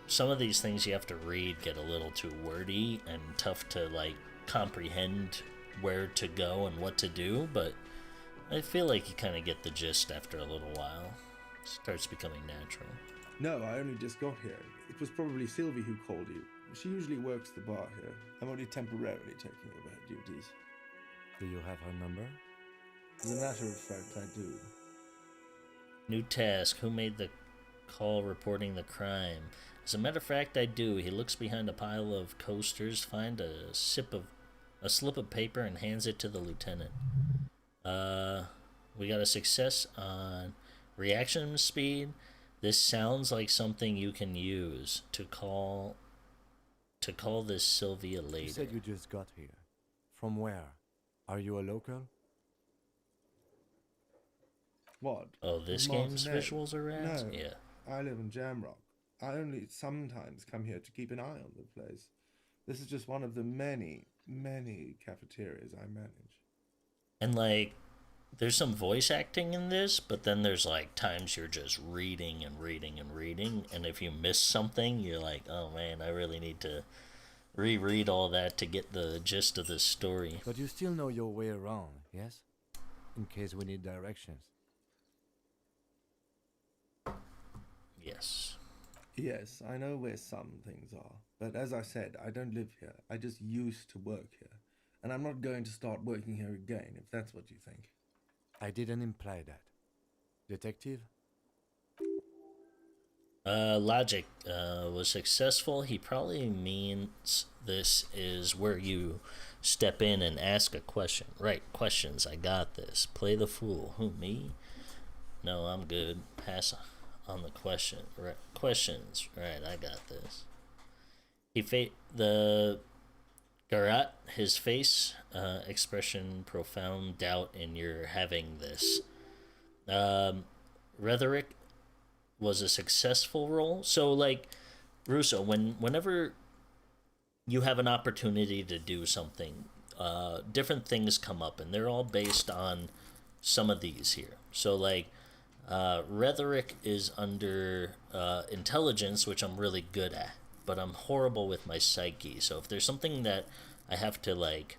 some of these things you have to read get a little too wordy and tough to like comprehend where to go and what to do, but I feel like you kind of get the gist after a little while. It starts becoming natural. No, I only just got here. It was probably Sylvie who called you. She usually works the bar here. I'm only temporarily taking over her duties. Do you have her number? As a matter of fact, I do. New task. Who made the call reporting the crime? As a matter of fact, I do. He looks behind a pile of coasters, finds a slip of paper, and hands it to the lieutenant. We got a success on reaction speed. This sounds like something you can use to call this Sylvia later. You said you just got here. From where? Are you a local? What? Oh, this game's visuals are rad? No, yeah. I live in Jamrock. I only sometimes come here to keep an eye on the place. This is just one of the many, many cafeterias I manage. And, like, there's some voice acting in this, but then there's, like, times you're just reading and reading and reading, and if you miss something, you're like, oh, man, I really need to reread all that to get the gist of this story. But you still know your way around, yes? In case we need directions. Yes. Yes, I know where some things are. But as I said, I don't live here. I just used to work here. And I'm not going to start working here again, if that's what you think. I didn't imply that. Detective? Logic was successful. He probably means this is where you step in and ask a question. Right, questions. I got this. Play the fool. Who, me? No, I'm good. Pass on the question. Right, questions. Right, I got this. The Garat, his face expression, profound doubt in your having this. Rhetoric was a successful role. So, like, Russo, whenever you have an opportunity to do something, different things come up, and they're all based on some of these here. So, like, rhetoric is under intelligence, which I'm really good at, but I'm horrible with my psyche. So if there's something that I have to, like,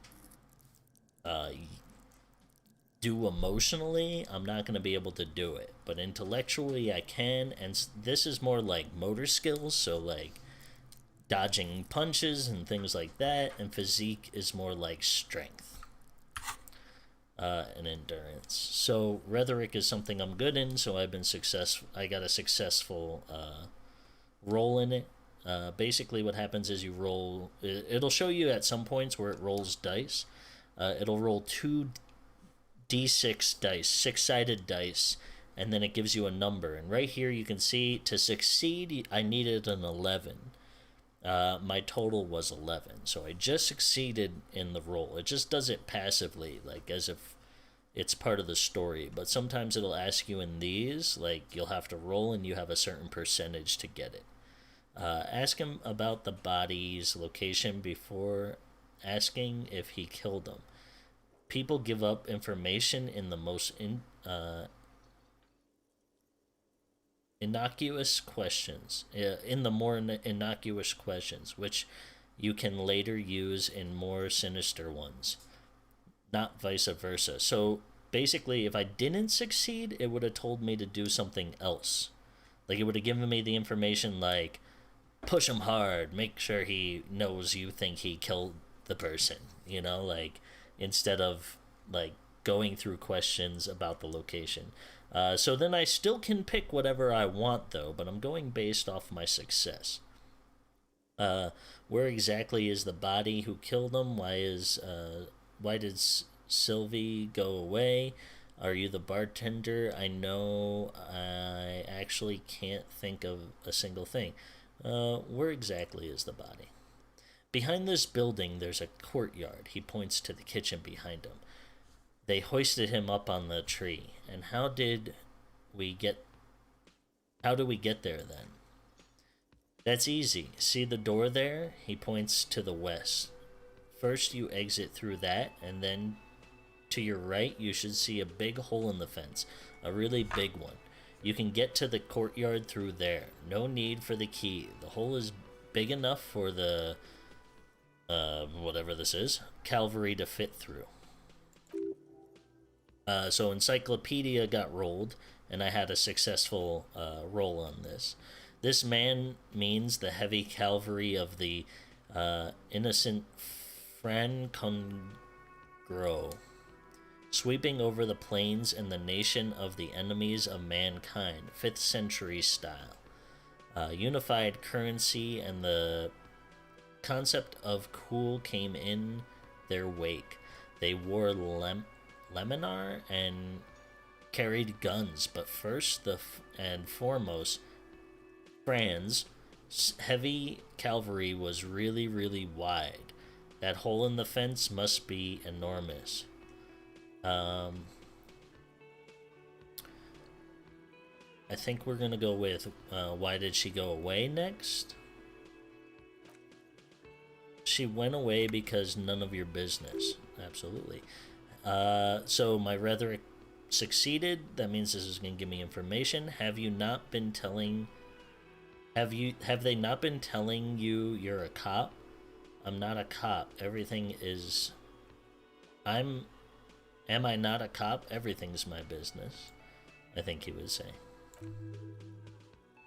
do emotionally, I'm not going to be able to do it. But intellectually, I can, and this is more like motor skills, so, like, dodging punches and things like that, and physique is more like strength and endurance. So rhetoric is something I'm good in, so I've been successful. I got a successful role in it. Basically what happens is you roll, it'll show you at some points where it rolls dice. It'll roll 2d6 dice, 6-sided dice, and then it gives you a number. And right here you can see, to succeed, I needed an 11. My total was 11, so I just succeeded in the roll. It just does it passively, like as if it's part of the story. But sometimes it'll ask you in these, like, you'll have to roll and you have a certain percentage to get it. Ask him about the body's location before asking if he killed them. People give up information in the most innocuous questions, in the more innocuous questions, which you can later use in more sinister ones, not vice versa. So basically, if I didn't succeed, it would have told me to do something else. Like, it would have given me the information, like, push him hard, make sure he knows you think he killed the person, you know, like, instead of, like, going through questions about the location. So then I still can pick whatever I want, though, but I'm going based off my success. Where exactly is the body? Who killed him? Why did Sylvie go away? Are you the bartender? I know I actually can't think of a single thing. Where exactly is the body? Behind this building, there's a courtyard. He points to the kitchen behind him. They hoisted him up on the tree. And how do we get there then? That's easy. See the door there? He points to the west. First you exit through that, and then to your right you should see a big hole in the fence. A really big one. You can get to the courtyard through there. No need for the key. The hole is big enough for the whatever this is, cavalry to fit through. So Encyclopedia got rolled, and I had a successful roll on this. This man means the heavy cavalry of the Innocent Fran Congro, sweeping over the plains and the nation of the enemies of mankind, 5th century style. Unified currency and the concept of cool came in their wake. They wore laminar and carried guns, but first and foremost, Fran's heavy cavalry was really, really wide. That hole in the fence must be enormous. I think we're gonna go with why did she go away next? She went away because none of your business. Absolutely. So my rhetoric succeeded. That means this is gonna give me information. Have they not been telling you you're a cop? I'm not a cop. Am I not a cop? Everything's my business, I think he would say.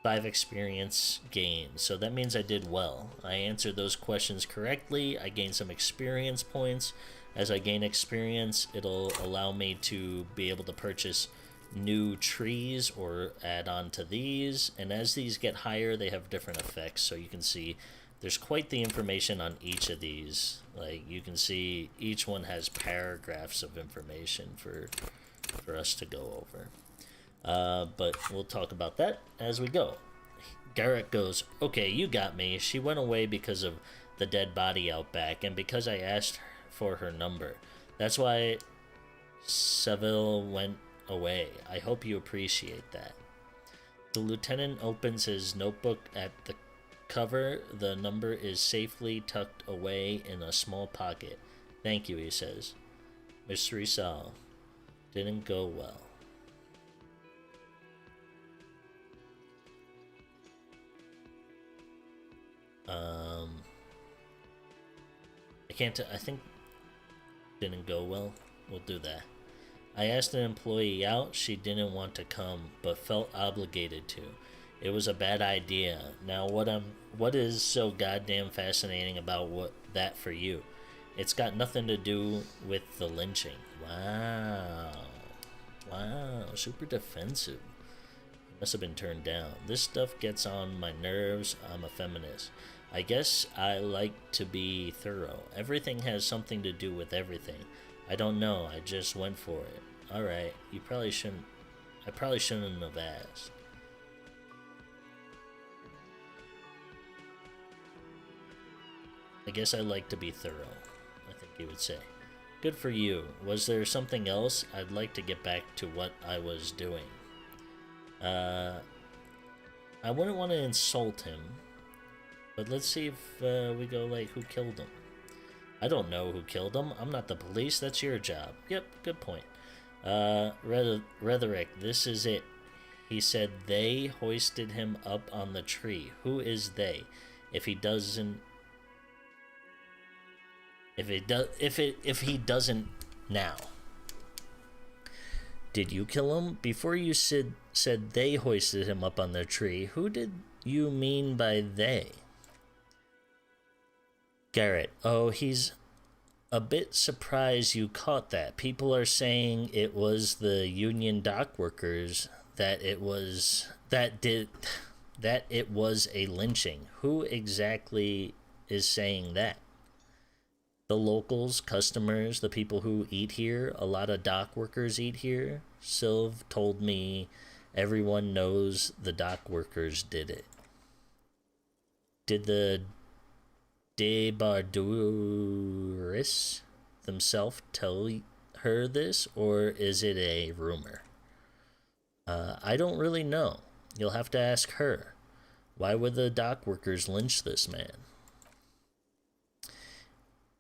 5 experience gained. So that means I did well. I answered those questions correctly. I gained some experience points. As I gain experience, it'll allow me to be able to purchase new trees or add on to these. And as these get higher, they have different effects. So you can see there's quite the information on each of these. Like, you can see each one has paragraphs of information for us to go over. But we'll talk about that as we go. Garrett goes, okay, you got me. She went away because of the dead body out back and because I asked for her number. That's why Seville went away. I hope you appreciate that. The lieutenant opens his notebook at the cover. The number is safely tucked away in a small pocket. Thank you, he says. Mystery solved. Didn't go well. I think didn't go well. We'll do that. I asked an employee out. She didn't want to come, but felt obligated to. It was a bad idea. Now what is so goddamn fascinating about that for you? It's got nothing to do with the lynching. Wow, super defensive. Must have been turned down. This stuff gets on my nerves. I'm a feminist. I guess I like to be thorough. Everything has something to do with everything. I don't know. I just went for it. Alright, I probably shouldn't have asked. I guess I like to be thorough, I think he would say. Good for you. Was there something else? I'd like to get back to what I was doing. I wouldn't want to insult him, but let's see if we go like, who killed him? I don't know who killed him. I'm not the police. That's your job. Yep, good point. Rhetoric, this is it. He said they hoisted him up on the tree. Who is they? If he doesn't now. Did you kill him? Before you said they hoisted him up on the tree, who did you mean by they? Garrett, oh, he's a bit surprised you caught that. People are saying it was the union dock workers, that it was a lynching. Who exactly is saying that? The locals, customers, the people who eat here. A lot of dock workers eat here. Sylv told me everyone knows the dock workers did it. Did the Debardouris themselves tell her this, or is it a rumor? I don't really know. You'll have to ask her. Why would the dock workers lynch this man?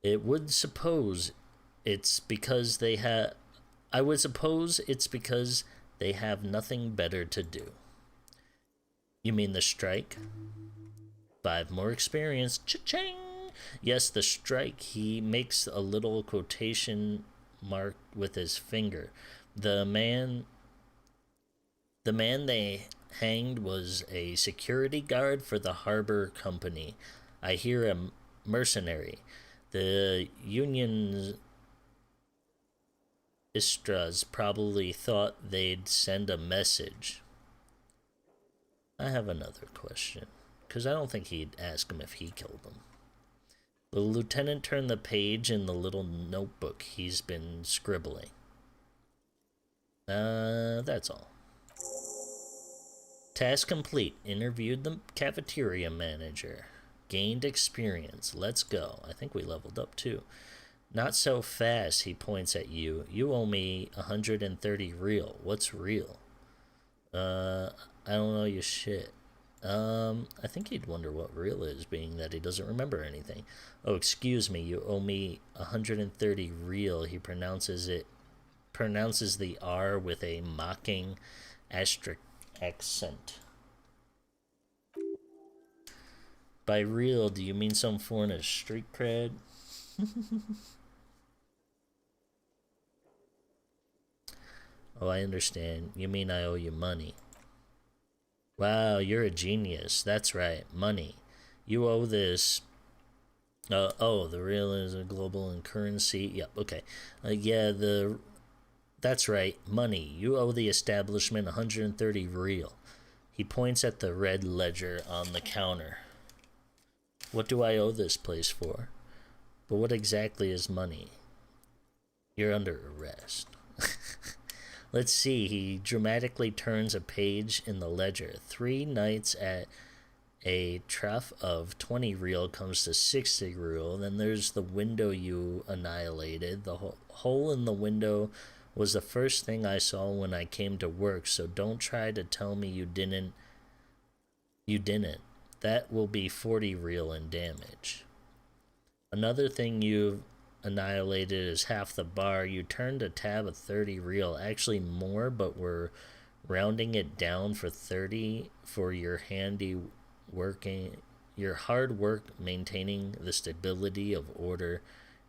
I would suppose it's because they have nothing better to do. You mean the strike? 5 more experience. Cha-ching! Yes, the strike. He makes a little quotation mark with his finger. The man they hanged was a security guard for the harbor company. I hear a mercenary. The Union Istras probably thought they'd send a message. I have another question, because I don't think he'd ask him if he killed them. The lieutenant turned the page in the little notebook he's been scribbling. That's all. Task complete. Interviewed the cafeteria manager. Gained experience. Let's go. I think we leveled up too. Not so fast, he points at you. You owe me 130 real. What's real? I don't know your shit. I think he'd wonder what real is, being that he doesn't remember anything. Oh, excuse me, you owe me 130 real. He pronounces the R with a mocking asterisk accent. By real, do you mean some foreign as street cred? Oh, I understand. You mean I owe you money. Wow, you're a genius. That's right, money. You owe this... oh, the real is a global in currency. Yep, okay. That's right, money. You owe the establishment 130 real. He points at the red ledger on the counter. What do I owe this place for? But what exactly is money? You're under arrest. Let's see, he dramatically turns a page in the ledger. 3 nights at a trough of 20 real comes to 60 real. Then there's the window you annihilated. The hole in the window was the first thing I saw when I came to work, so don't try to tell me you didn't. You didn't. That will be 40 real in damage. Another thing you've annihilated is half the bar. You turned a tab of 30 real, actually more, but we're rounding it down for 30 for your hard work maintaining the stability of order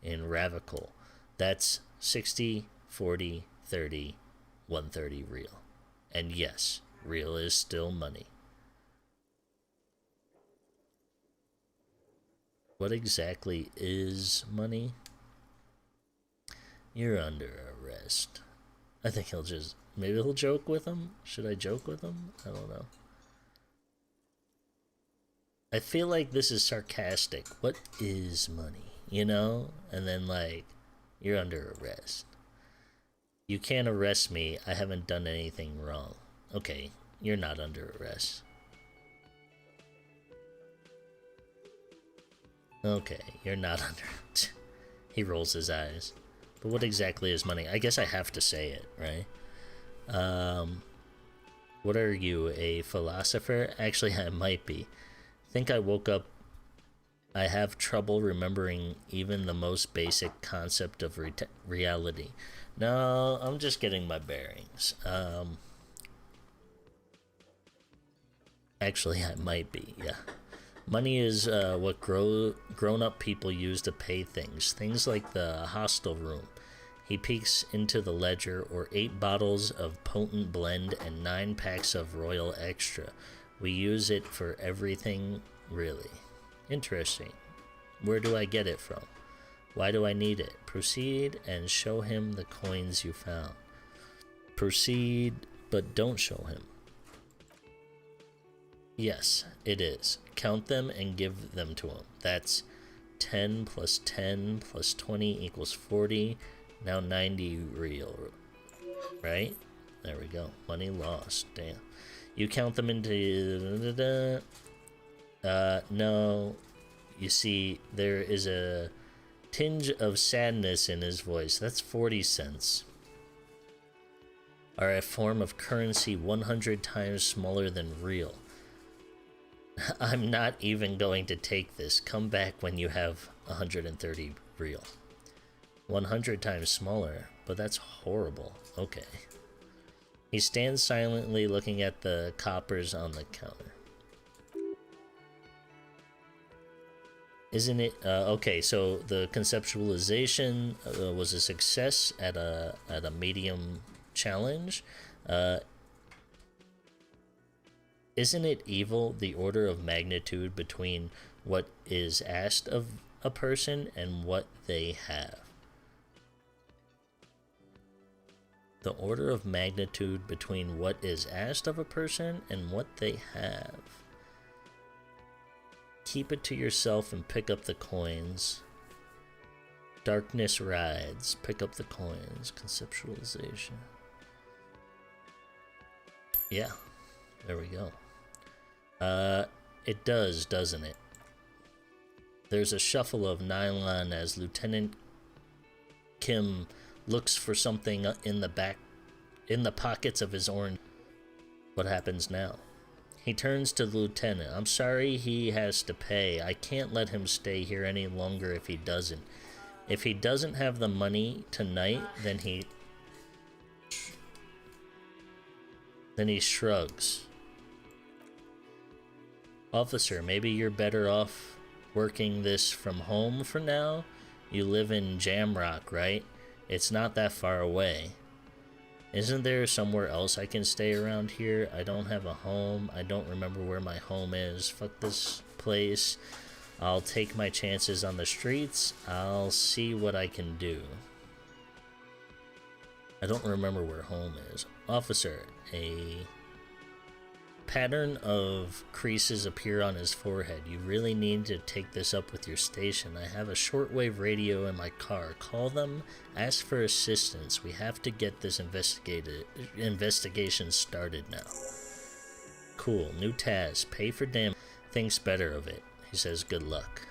in Ravical. That's 60, 40, 30, 130 real. And yes, real is still money. What exactly is money? You're under arrest. I think maybe he'll joke with him? Should I joke with him? I don't know. I feel like this is sarcastic. What is money? You know? And then you're under arrest. You can't arrest me. I haven't done anything wrong. Okay, you're not under arrest. Okay, you're not under... He rolls his eyes. But what exactly is money? I guess I have to say it, right? What are you, a philosopher? Actually, I might be. Think I woke up... I have trouble remembering even the most basic concept of reality. No, I'm just getting my bearings. Actually, I might be, yeah. Money is what grown-up people use to pay things. Things like the hostel room. He peeks into the ledger, or 8 bottles of potent blend and 9 packs of Royal Extra. We use it for everything, really. Interesting. Where do I get it from? Why do I need it? Proceed and show him the coins you found. Proceed, but don't show him. Yes, it is. Count them and give them to him. That's 10 plus 10 plus 20 equals 40. Now 90 real. Right? There we go. Money lost. Damn. You count them into... no. You see, there is a tinge of sadness in his voice. That's 40 cents. Are a form of currency 100 times smaller than real. I'm not even going to take this. Come back when you have 130 real. 100 times smaller, but that's horrible. Okay. He stands silently looking at the coppers on the counter. Isn't it... okay, so the conceptualization was a success at a medium challenge. Isn't it evil, the order of magnitude between what is asked of a person and what they have. The order of magnitude between what is asked of a person and what they have. Keep it to yourself and pick up the coins. Darkness rides. Pick up the coins. Conceptualization. Yeah. There we go. It does, doesn't it? There's a shuffle of nylon as Lieutenant Kim looks for something in the pockets of his orange. What happens now? He turns to the lieutenant. I'm sorry he has to pay. I can't let him stay here any longer if he doesn't. If he doesn't have the money tonight, then he shrugs. Officer, maybe you're better off working this from home for now. You live in Jamrock, right? It's not that far away. Isn't there somewhere else I can stay around here? I don't have a home. I don't remember where my home is. Fuck this place. I'll take my chances on the streets. I'll see what I can do. I don't remember where home is. Officer, a pattern of creases appear on his forehead. You really need to take this up with your station. I have a shortwave radio in my car. Call them, ask for assistance. We have to get this investigation started now. Cool, new task. Pay for damage. Thinks better of it. He says good luck.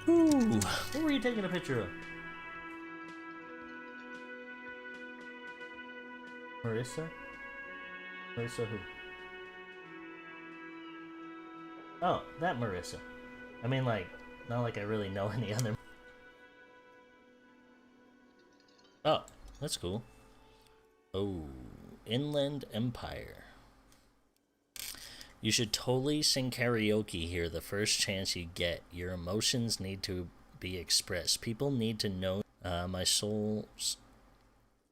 Ooh, what were you taking a picture of? Marissa? Marissa who? Oh, that Marissa. I mean, like, not like I really know any other. Oh, that's cool. Oh, Inland Empire. You should totally sing karaoke here the first chance you get. Your emotions need to be expressed. People need to know my soul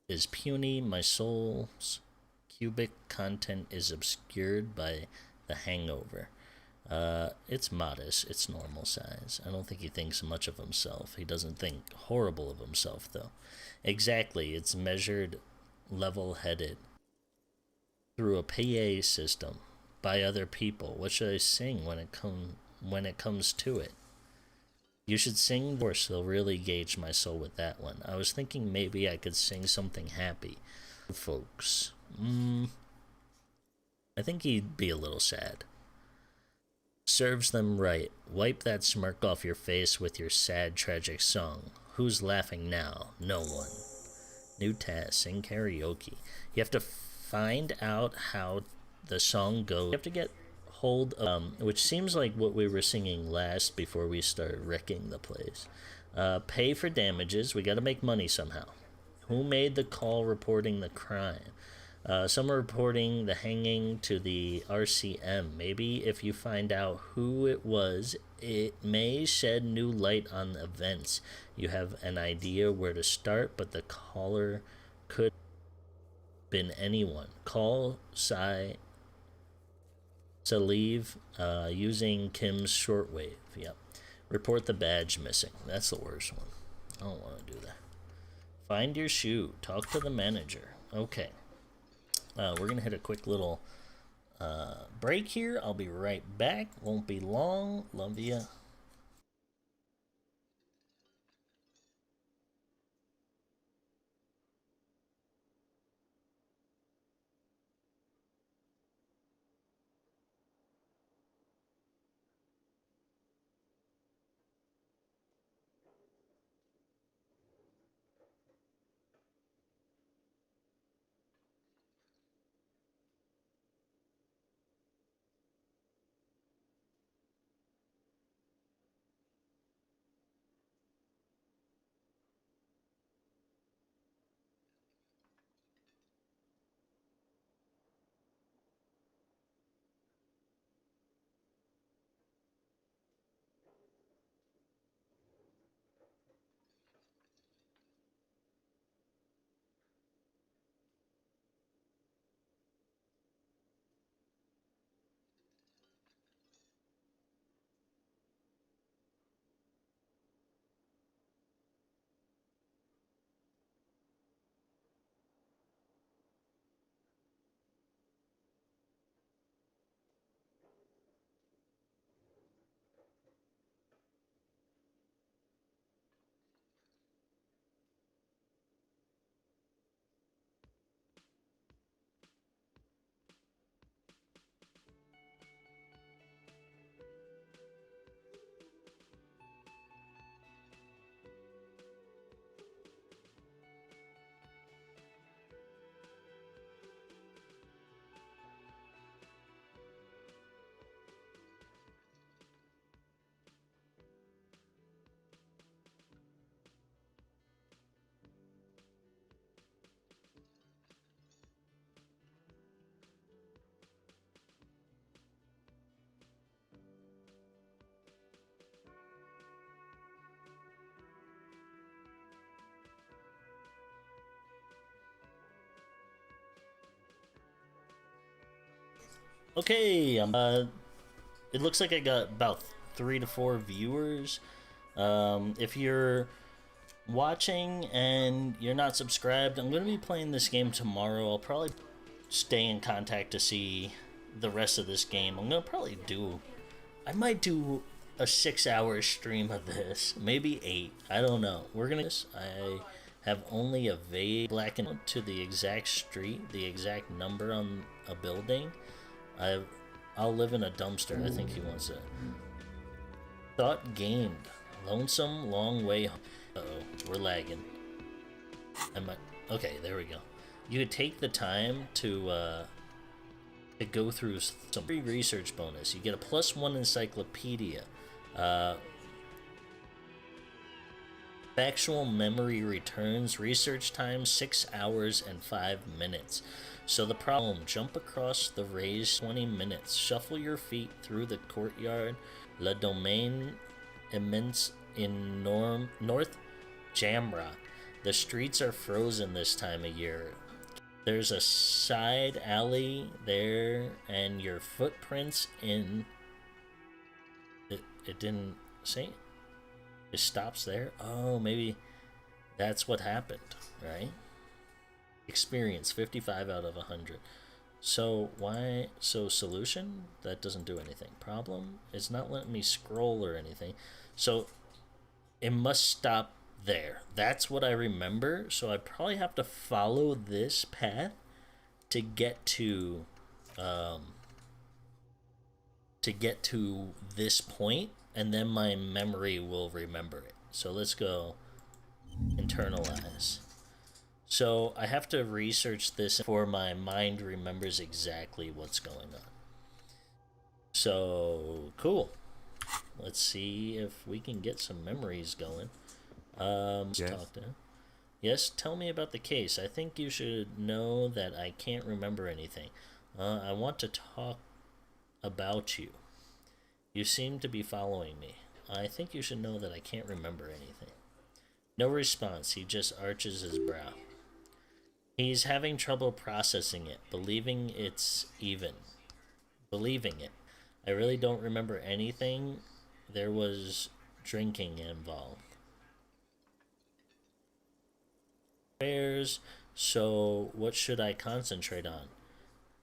is puny. My soul's cubic content is obscured by the hangover. It's modest. It's normal size. I don't think he thinks much of himself. He doesn't think horrible of himself, though. Exactly. It's measured level-headed through a PA system by other people. What should I sing when it comes to it? You should sing, of course, they'll really gauge my soul with that one. I was thinking maybe I could sing something happy. Folks. I think he'd be a little sad. Serves them right. Wipe that smirk off your face with your sad, tragic song. Who's laughing now? No one. New task, sing karaoke. You have to find out how the song goes. You have to get hold of, which seems like what we were singing last before we started wrecking the place. Pay for damages. We gotta make money somehow. Who made the call reporting the crime? Some are reporting the hanging to the RCM. Maybe if you find out who it was, it may shed new light on events. You have an idea where to start, but the caller could have been anyone. Call Saleev using Kim's shortwave. Yep. Report the badge missing. That's the worst one. I don't want to do that. Find your shoe. Talk to the manager. Okay. We're going to hit a quick little break here. I'll be right back. Won't be long. Love ya. Okay, it looks like I got about 3 to 4 viewers. If you're watching and you're not subscribed, I'm going to be playing this game tomorrow. I'll probably stay in contact to see the rest of this game. I'm going to probably I might do a 6-hour stream of this, maybe 8, I don't know. I have only a vague black and white to the exact street, the exact number on a building. I'll live in a dumpster. I think he wants it. Thought gained. Lonesome long way home. Uh-oh, we're lagging. Okay, there we go. You could take the time to go through some free research bonus. You get a +1 encyclopedia. Factual memory returns. Research time 6 hours and 5 minutes. So the problem, jump across the raised 20 minutes. Shuffle your feet through the courtyard. Le Domaine Immense in North Jamrock. The streets are frozen this time of year. There's a side alley there, and your footprints in... It didn't say... It stops there? Oh, maybe that's what happened, right? Experience 55 out of 100. So why? So solution? That doesn't do anything. Problem? It's not letting me scroll or anything. So it must stop there. That's what I remember. So I probably have to follow this path to get to this point, and then my memory will remember it. So let's go internalize. So I have to research this before my mind remembers exactly what's going on. So cool. Let's see if we can get some memories going. Let's talk to him. Yes, tell me about the case. I think you should know that I can't remember anything. I want to talk about you. You seem to be following me. I think you should know that I can't remember anything. No response. He just arches his brow. He's having trouble processing it, believing it. I really don't remember anything. There was drinking involved. Affairs, so what should I concentrate on?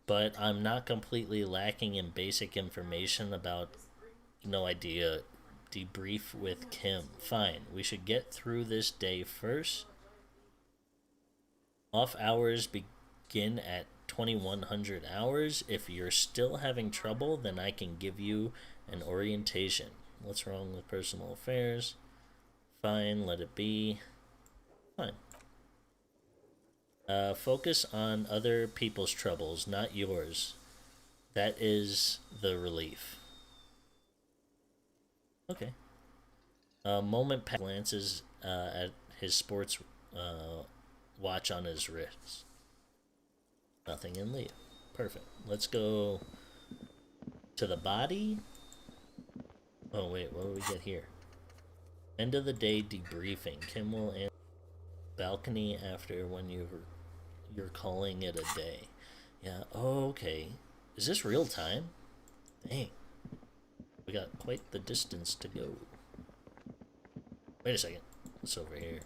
But I'm not completely lacking in basic information about... No idea. Debrief with Kim. Fine. We should get through this day first. Off hours begin at 2100 hours. If you're still having trouble, then I can give you an orientation. What's wrong with personal affairs? Fine, let it be. Fine. Focus on other people's troubles, not yours. That is the relief. Okay. Moment glances at his sports watch on his wrist. Nothing in leave. Perfect. Let's go to the body. Oh wait, what do we get here? End of the day debriefing. Kim will answer balcony after when you're calling it a day. Yeah. Oh, okay. Is this real time? Dang. We got quite the distance to go. Wait a second. What's over here?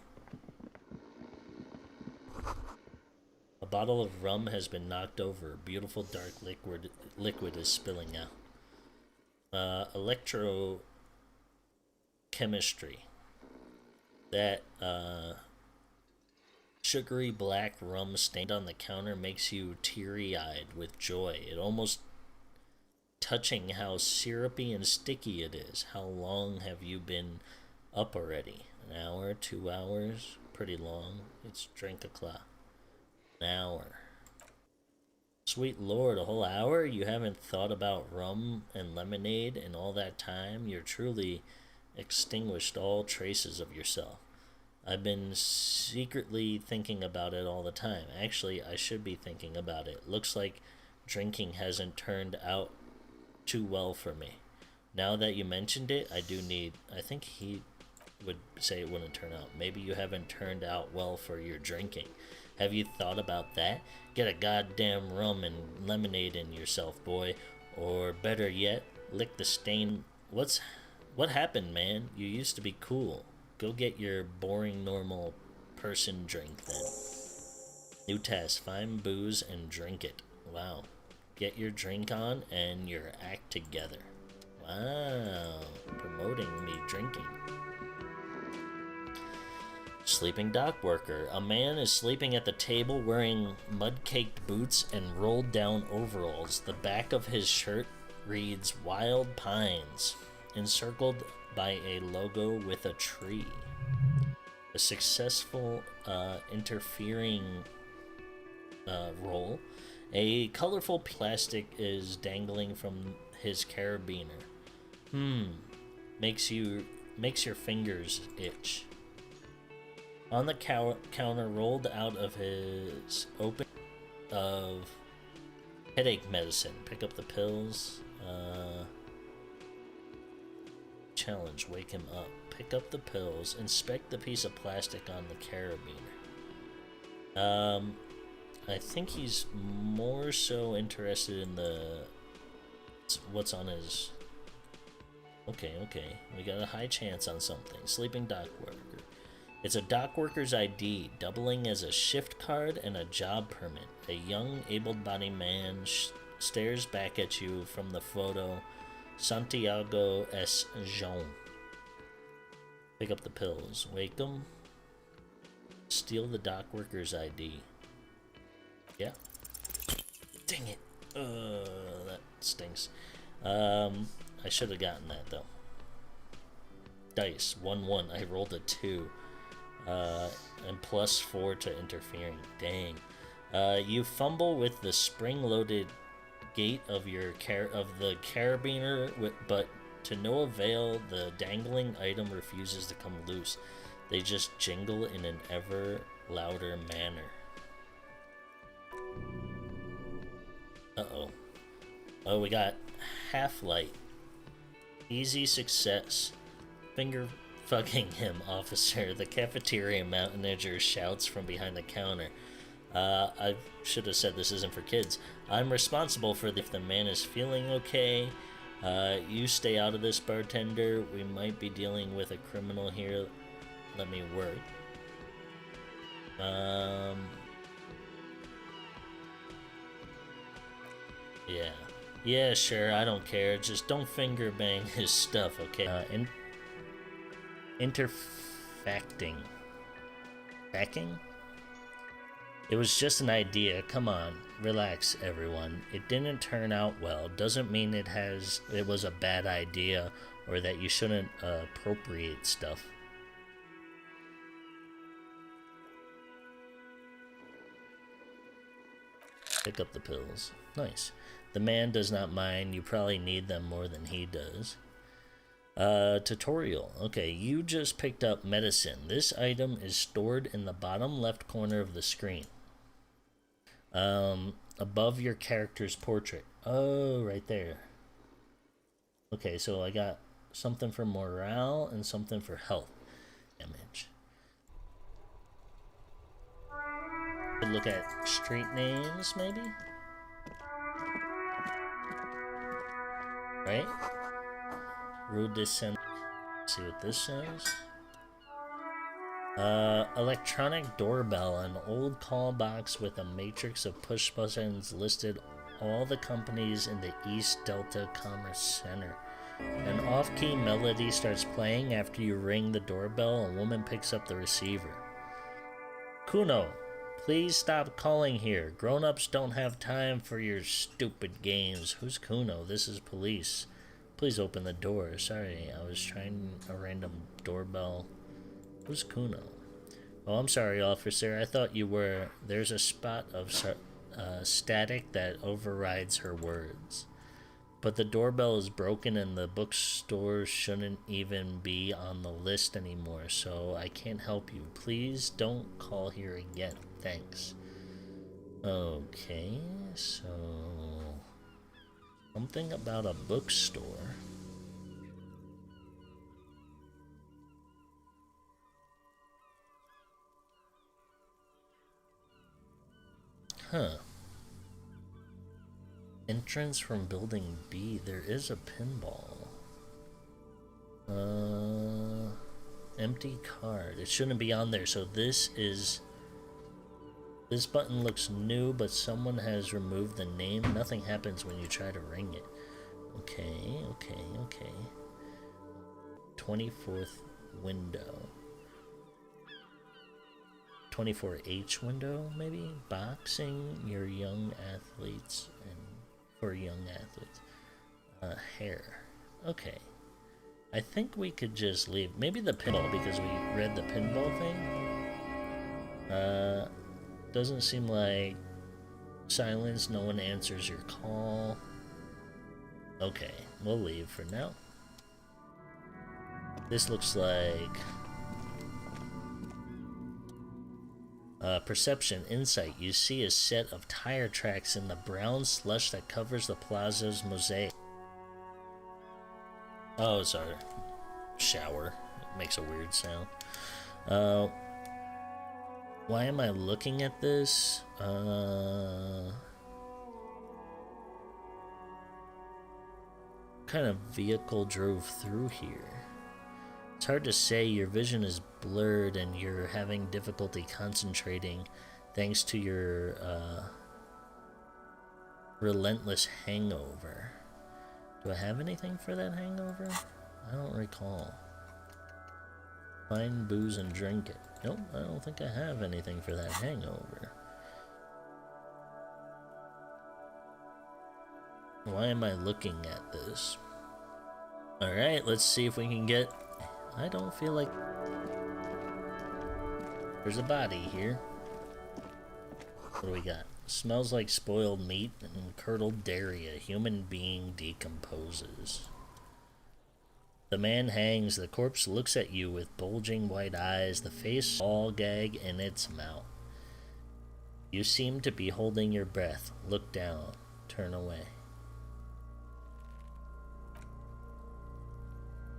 A bottle of rum has been knocked over. Beautiful dark liquid is spilling out. Electrochemistry. That sugary black rum stained on the counter makes you teary-eyed with joy. It almost touching how syrupy and sticky it is. How long have you been up already? An hour, 2 hours? Pretty long. It's drink o'clock. An hour. Sweet Lord, a whole hour? You haven't thought about rum and lemonade in all that time? You're truly extinguished all traces of yourself. I've been secretly thinking about it all the time. Actually, I should be thinking about it. Looks like drinking hasn't turned out too well for me. Now that you mentioned it, I think he would say it wouldn't turn out. Maybe you haven't turned out well for your drinking. Have you thought about that? Get a goddamn rum and lemonade in yourself, boy. Or better yet, lick the stain. What happened, man? You used to be cool. Go get your boring normal person drink then. New task, find booze and drink it. Wow. Get your drink on and your act together. Wow. Promoting me drinking. Sleeping dock worker. A man is sleeping at the table wearing mud-caked boots and rolled down overalls. The back of his shirt reads Wild Pines, encircled by a logo with a tree. A successful interfering roll. A colorful plastic is dangling from his carabiner. Makes your fingers itch. On the counter, rolled out of his open of headache medicine. Pick up the pills. Challenge, wake him up. Pick up the pills. Inspect the piece of plastic on the carabiner. I think he's more so interested in what's on his... Okay. We got a high chance on something. Sleeping dock worker. It's a dock worker's ID, doubling as a shift card and a job permit. A young, able-bodied man stares back at you from the photo. Santiago S. Jean. Pick up the pills. Wake him. Steal the dock worker's ID. Yeah. Dang it. That stinks. I should have gotten that, though. Dice. 1-1. I rolled a 2. And +4 to interfering. Dang. You fumble with the spring-loaded gate of the carabiner, but to no avail. The dangling item refuses to come loose. They just jingle in an ever louder manner. Uh-oh. Oh, we got half-light. Easy success. Finger fucking him, officer. The cafeteria manager shouts from behind the counter. I should have said this isn't for kids. I'm responsible for if the man is feeling okay. You stay out of this, bartender. We might be dealing with a criminal here. Let me work. Yeah, sure, I don't care. Just don't finger bang his stuff, okay? Interfacting. Backing? It was just an idea. Come on, relax, everyone. It didn't turn out well. Doesn't mean it was a bad idea or that you shouldn't appropriate stuff. Pick up the pills. Nice. The man does not mind. You probably need them more than he does. Tutorial. Okay, you just picked up medicine. This item is stored in the bottom left corner of the screen. Above your character's portrait. Oh, right there. Okay, so I got something for morale and something for health damage. Could look at street names, maybe? Right? Rue de Saint. See what this says. Electronic doorbell, an old call box with a matrix of push buttons listed all the companies in the East Delta Commerce Center. An off-key melody starts playing after you ring the doorbell. A woman picks up the receiver. Kuno, please stop calling here. Grown-ups don't have time for your stupid games. Who's Kuno? This is police. Please open the door. Sorry, I was trying a random doorbell. Who's Kuno? Oh, I'm sorry, officer. I thought you were. There's a spot of static that overrides her words. But the doorbell is broken and the bookstore shouldn't even be on the list anymore, so I can't help you. Please don't call here again. Thanks. Okay, so... something about a bookstore. Huh. Entrance from building B. There is a pinball. Empty card. It shouldn't be on there. So this button looks new, but someone has removed the name. Nothing happens when you try to ring it. Okay. 24th window. 24H window, maybe? Boxing your young athletes and for young athletes. Hair. Okay. I think we could just leave. Maybe the pinball, because we read the pinball thing. Doesn't seem like silence. No one answers your call. Okay, we'll leave for now. This looks like perception, insight. You see a set of tire tracks in the brown slush that covers the plaza's mosaic. Oh, it's our shower. It makes a weird sound. Why am I looking at this? What kind of vehicle drove through here? It's hard to say. Your vision is blurred and you're having difficulty concentrating thanks to your relentless hangover. Do I have anything for that hangover? I don't recall. Find booze and drink it. Nope, I don't think I have anything for that hangover. Why am I looking at this? Alright, let's see if we can get... I don't feel like... There's a body here. What do we got? Smells like spoiled meat and curdled dairy. A human being decomposes. The man hangs. The corpse looks at you with bulging white eyes, the face all gag in its mouth. You seem to be holding your breath. Look down. Turn away.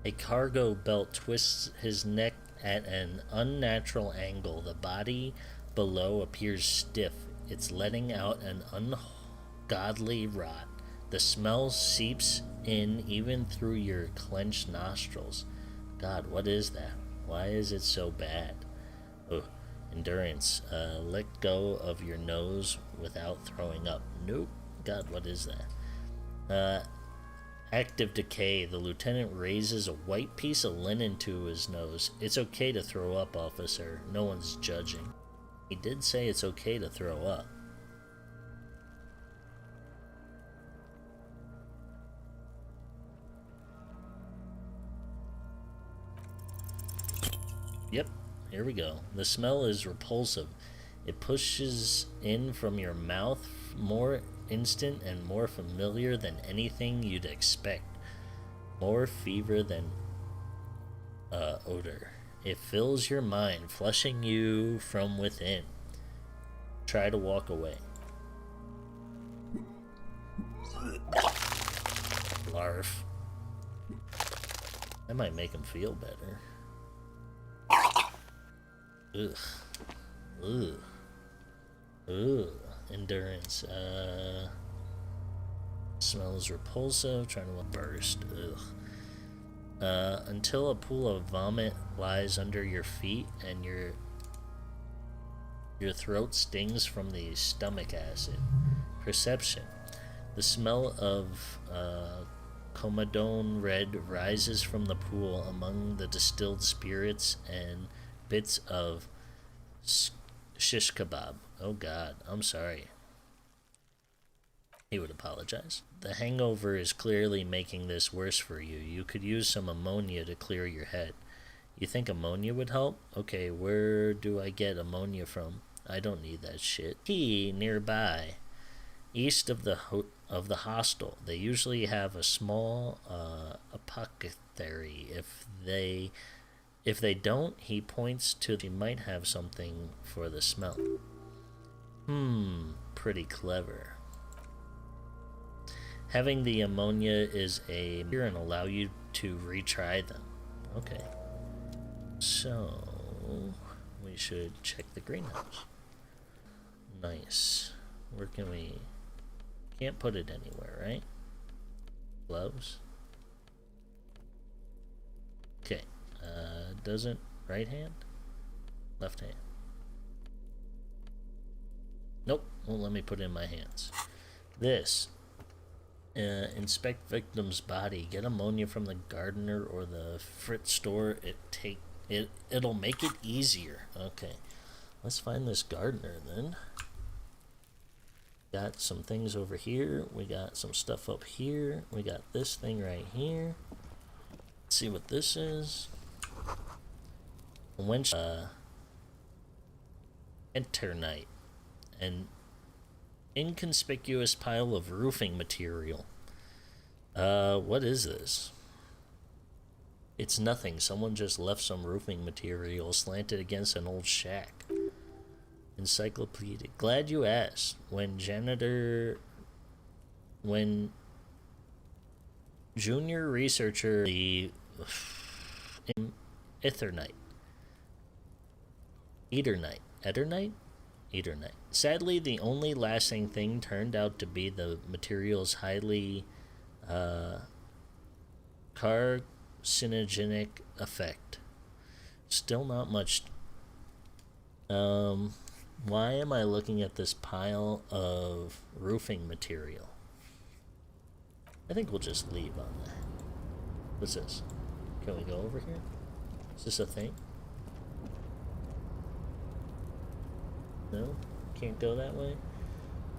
A cargo belt twists his neck at an unnatural angle. The body below appears stiff. It's letting out an ungodly rot. The smell seeps in even through your clenched nostrils. God, what is that? Why is it so bad? Oh, endurance. Let go of your nose without throwing up. Nope. God, what is that? Active decay. The lieutenant raises a white piece of linen to his nose. It's okay to throw up, officer. No one's judging. He did say it's okay to throw up. Yep, here we go. The smell is repulsive. It pushes in from your mouth, more instant and more familiar than anything you'd expect. More fever than odor. It fills your mind, flushing you from within. Try to walk away. Larf. That might make him feel better. Ugh. Ugh. Ugh. Endurance. Smells repulsive. Trying to burst. Ugh. Until a pool of vomit lies under your feet and your throat stings from the stomach acid. Perception. The smell of comedone red rises from the pool among the distilled spirits and bits of shish kebab. Oh God, I'm sorry. He would apologize. The hangover is clearly making this worse for you. You could use some ammonia to clear your head. You think ammonia would help? Okay, where do I get ammonia from? I don't need that shit. Key nearby, east of the hostel. They usually have a small apothecary. If they don't, he points to he might have something for the smell. Pretty clever. Having the ammonia is a and allow you to retry them. Okay. So we should check the greenhouse. Nice. Where can we... Can't put it anywhere, right? Gloves. Okay. Doesn't... Right hand? Left hand. Nope. Won't let me put it in my hands. This. Inspect victim's body. Get ammonia from the gardener or the Fritz store. It'll make it easier. Okay. Let's find this gardener then. Got some things over here. We got some stuff up here. We got this thing right here. Let's see what this is. Enternite. An inconspicuous pile of roofing material. What is this? It's nothing. Someone just left some roofing material slanted against an old shack. Encyclopedia. Glad you asked. When junior researcher the Eternite. Sadly, the only lasting thing turned out to be the material's highly carcinogenic effect. Still not much. Why am I looking at this pile of roofing material? I think we'll just leave on that. What's this? Can we go over here? Is this a thing? No? Can't go that way?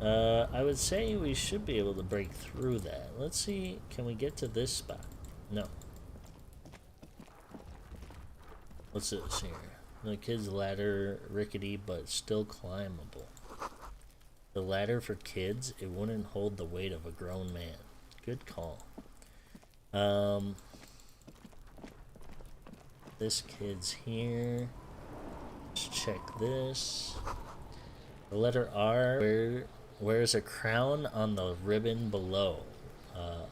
I would say we should be able to break through that. Let's see, can we get to this spot? No. What's this here? The kid's ladder, rickety but still climbable. The ladder for kids, it wouldn't hold the weight of a grown man. Good call. This kid's here. Let's check this. The letter R wears a crown on the ribbon below.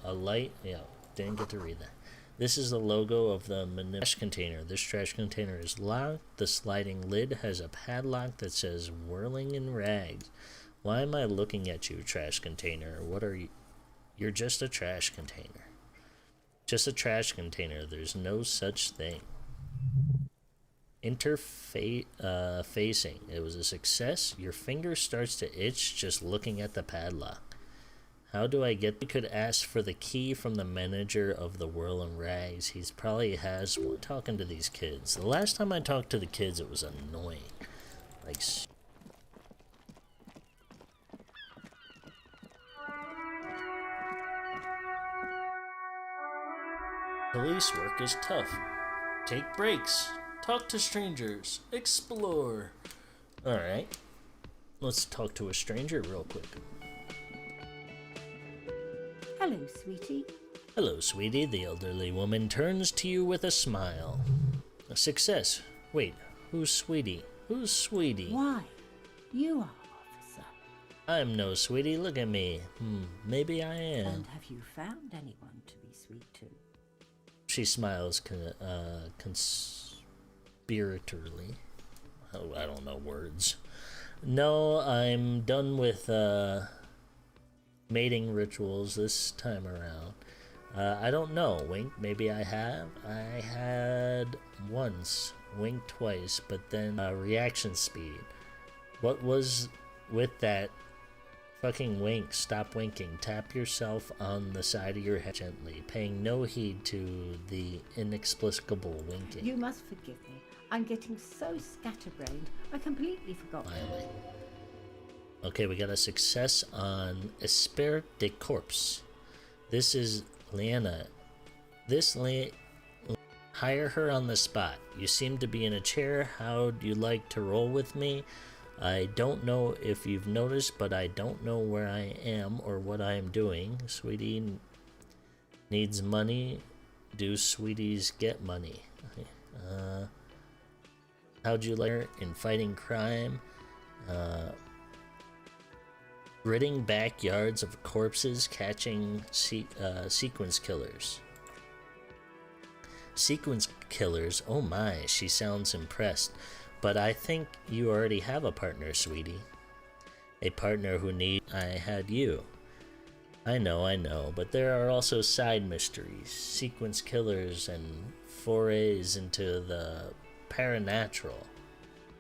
A light, yeah, didn't get to read that. This is the logo of the trash container. This trash container is locked. The sliding lid has a padlock that says whirling in rags. Why am I looking at you, trash container? What are you? You're just a trash container. Just a trash container. There's no such thing. Facing. It was a success. Your finger starts to itch just looking at the padlock. How do I get... We could ask for the key from the manager of the Whirl and Rags. He's probably has one. Talking to these kids. The last time I talked to the kids, it was annoying. Like... Police work is tough. Take breaks. Talk to strangers. Explore. Alright. Let's talk to a stranger real quick. Hello, sweetie. Hello, sweetie. The elderly woman turns to you with a smile. A success. Wait, who's sweetie? Who's sweetie? Why? You are, officer. I'm no sweetie. Look at me. Maybe I am. And have you found anyone to be sweet to? She smiles conspiratorily. Oh, I don't know words. No, I'm done with mating rituals this time around. I don't know. Wink, maybe I have. I had once. Wink twice, but then reaction speed. What was with that fucking wink? Stop winking. Tap yourself on the side of your head gently, paying no heed to the inexplicable winking. You must forgive me. I'm getting so scatterbrained, I completely forgot. Finally. Okay, we got a success on Esprit de Corpse. This is Liana. Hire her on the spot. You seem to be in a chair. How'd you like to roll with me? I don't know if you've noticed, but I don't know where I am or what I am doing. Sweetie needs money. Do sweeties get money? How'd you like her in fighting crime? Ridding backyards of corpses, catching sequence killers. Sequence killers? Oh my, she sounds impressed. But I think you already have a partner, sweetie. A partner who I had you. I know, but there are also side mysteries, sequence killers, and forays into the paranatural.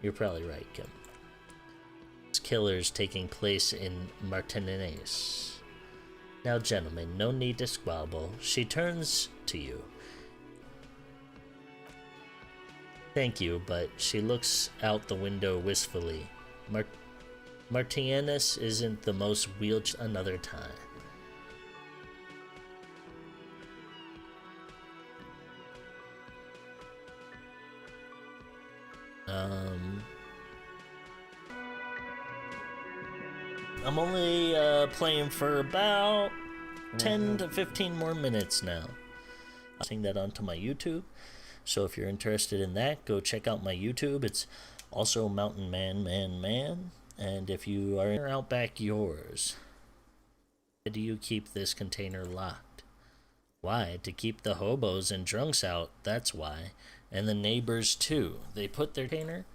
You're probably right, Kim. Killers taking place in Martinez. Now, gentlemen, no need to squabble. She turns to you. Thank you, but she looks out the window wistfully. Martinez isn't the most wheeled another time. I'm only playing for about 10 to 15 more minutes now. I'll sing that onto my YouTube. So if you're interested in that, go check out my YouTube. It's also Mountain Man. And if you are out back yours, why do you keep this container locked? Why? To keep the hobos and drunks out, that's why. And the neighbors too. They put their container?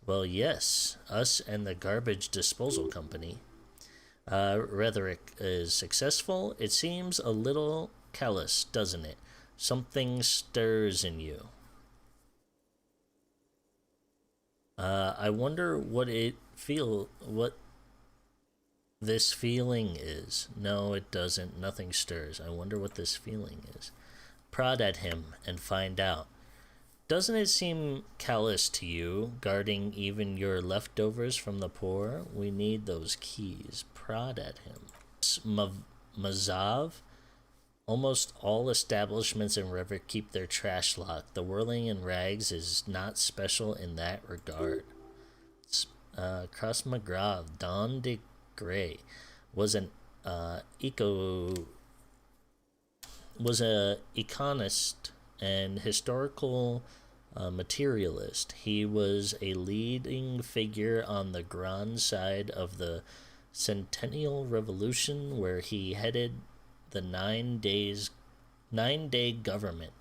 Well, yes, us and the garbage disposal company. Rhetoric is successful. It seems a little callous, doesn't it? Something stirs in you. I wonder what this feeling is. No, it doesn't. Nothing stirs. I wonder what this feeling is. Prod at him and find out. Doesn't it seem callous to you, guarding even your leftovers from the poor? We need those keys. Prod at him. Mazav? Almost all establishments in River keep their trash locked. The whirling in rags is not special in that regard. Cross McGraw, Don de Grey, was an economist and historical materialist. He was a leading figure on the grand side of the Centennial Revolution, where he headed the 9-day government.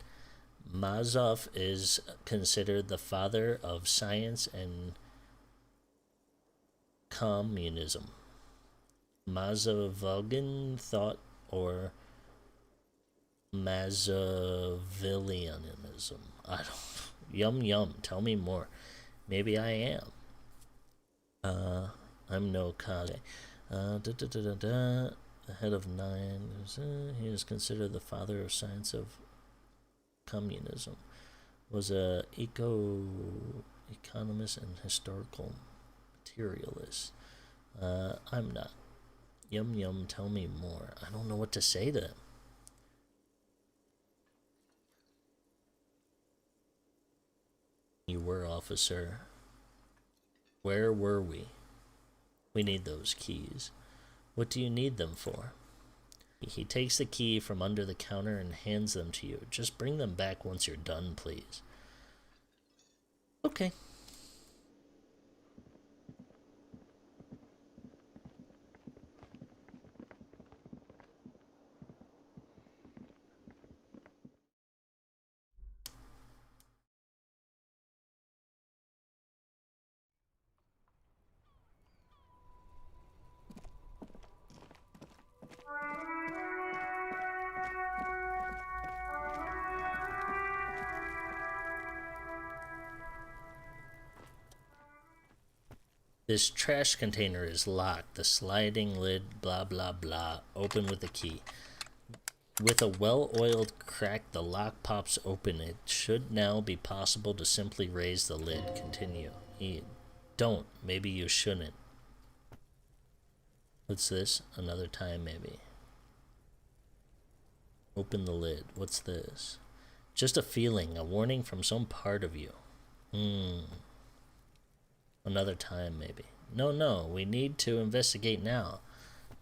Mazov is considered the father of science and communism. Mazovian thought, or Mazovillianism. I don't. Yum. Tell me more. Maybe I am. I'm no Kage. The head of 9. He is considered the father of science of communism. Was a economist and historical materialist. I'm not. Yum. Tell me more. I don't know what to say to him. You were, officer. Where were we? We need those keys. What do you need them for? He takes the key from under the counter and hands them to you. Just bring them back once you're done, please. Okay. This trash container is locked. The sliding lid, blah, blah, blah, open with a key. With a well-oiled crack, the lock pops open. It should now be possible to simply raise the lid. Continue. Don't. Maybe you shouldn't. What's this? Another time, maybe. Open the lid. What's this? Just a feeling, a warning from some part of you. Another time, maybe. No, we need to investigate now.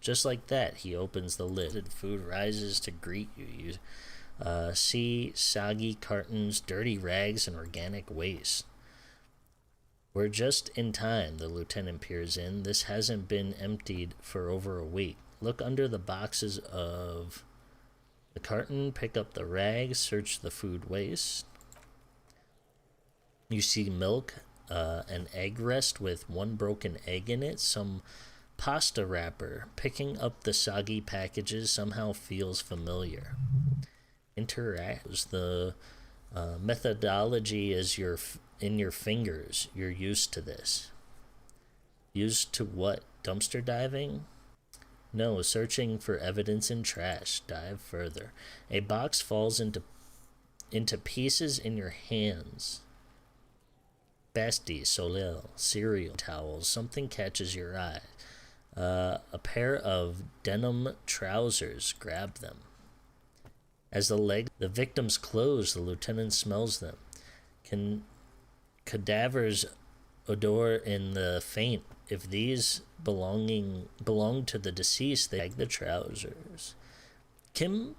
Just like that, he opens the lid. Food rises to greet you. You see soggy cartons, dirty rags, and organic waste. We're just in time, the lieutenant peers in. This hasn't been emptied for over a week. Look under the boxes of the carton, pick up the rags, search the food waste. You see milk, an egg rest with one broken egg in it, some pasta wrapper. Picking up the soggy packages somehow feels familiar. Interact. The methodology is in your fingers. You're used to this. Used to what? Dumpster diving? No, searching for evidence in trash. Dive further. A box falls into pieces in your hands. Basti, Soleil, cereal, towels. Something catches your eye. A pair of denim trousers. Grab them. As the victims close, the lieutenant smells them. Cadavers odor in the faint. If these belong to the deceased, they tag the trousers. Kim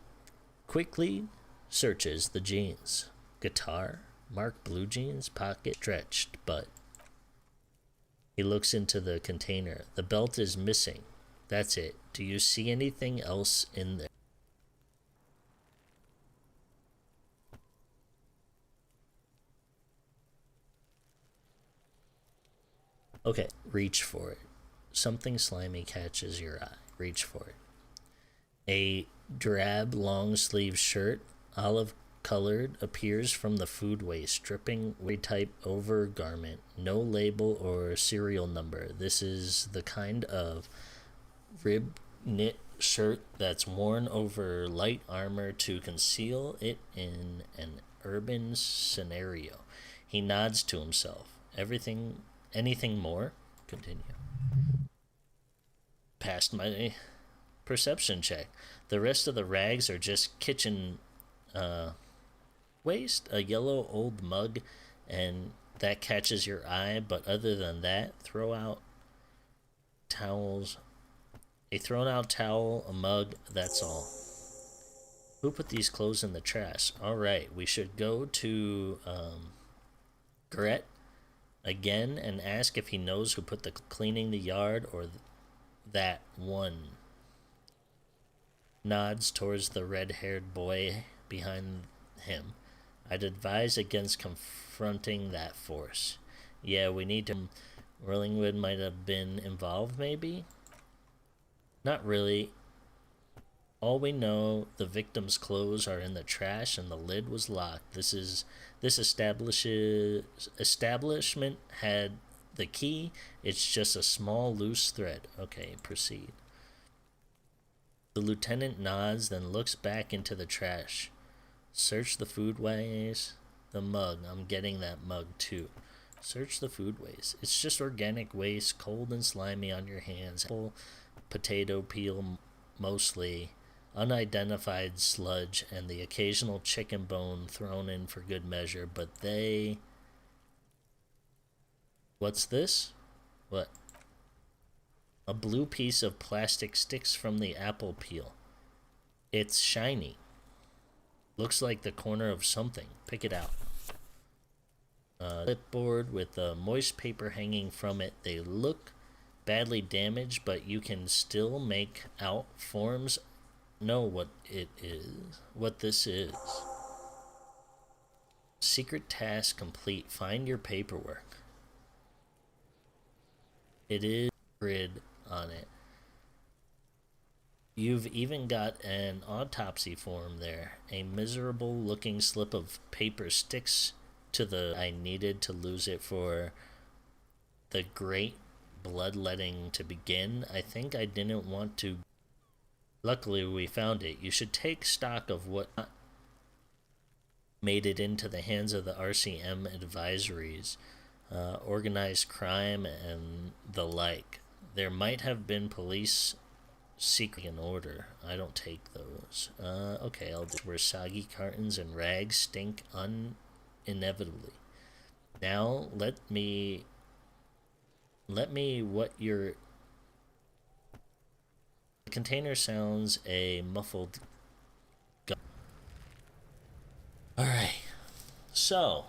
quickly searches the jeans. Guitar, marked blue jeans, pocket stretched, but he looks into the container. The belt is missing. That's it. Do you see anything else in there? Okay, reach for it. Something slimy catches your eye. Reach for it. A drab long-sleeve shirt, olive-colored, appears from the food waste, dripping type over garment. No label or serial number. This is the kind of rib-knit shirt that's worn over light armor to conceal it in an urban scenario. He nods to himself. Anything more? Continue. Passed my perception check. The rest of the rags are just kitchen waste. A yellow old mug, and that catches your eye. But other than that, throw out towels. A thrown out towel, a mug, that's all. Who put these clothes in the trash? Alright, we should go to Gret again and ask if he knows who put the cleaning the yard or that one. Nods towards the red-haired boy behind him. I'd advise against confronting that force. Yeah, we need to... Whirlingwood might have been involved, maybe? Not really. All we know, the victim's clothes are in the trash and the lid was locked. This establishment had the key. It's just a small loose thread. Okay, proceed. The lieutenant nods, then looks back into the trash. Search the food waste. The mug. I'm getting that mug too. Search the food waste. It's just organic waste, cold and slimy on your hands. Potato peel mostly. Unidentified sludge and the occasional chicken bone thrown in for good measure, but they... What's this? What? A blue piece of plastic sticks from the apple peel. It's shiny. Looks like the corner of something. Pick it out. Clipboard with a moist paper hanging from it. They look badly damaged, but you can still make out forms. Know what it is. What this is. Secret task complete. Find your paperwork. It is grid on it. You've even got an autopsy form there. A miserable looking slip of paper sticks to the... I needed to lose it for the great bloodletting to begin. I think I didn't want to... Luckily we found it. You should take stock of what made it into the hands of the RCM advisories, organized crime and the like. There might have been police secret in order. I don't take those. Okay, I'll do where soggy cartons and rags stink inevitably. Now let me what your... The container sounds a muffled gun. Alright, so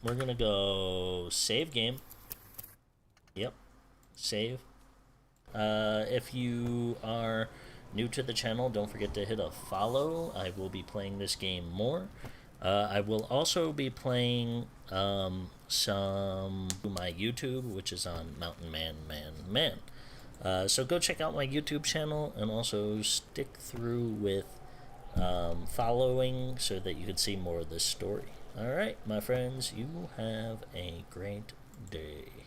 we're gonna go save game. Yep, save. If you are new to the channel, don't forget to hit a follow. I will be playing this game more. I will also be playing some my YouTube, which is on Mountain Man. So go check out my YouTube channel and also stick through with following so that you can see more of this story. Alright, my friends, you have a great day.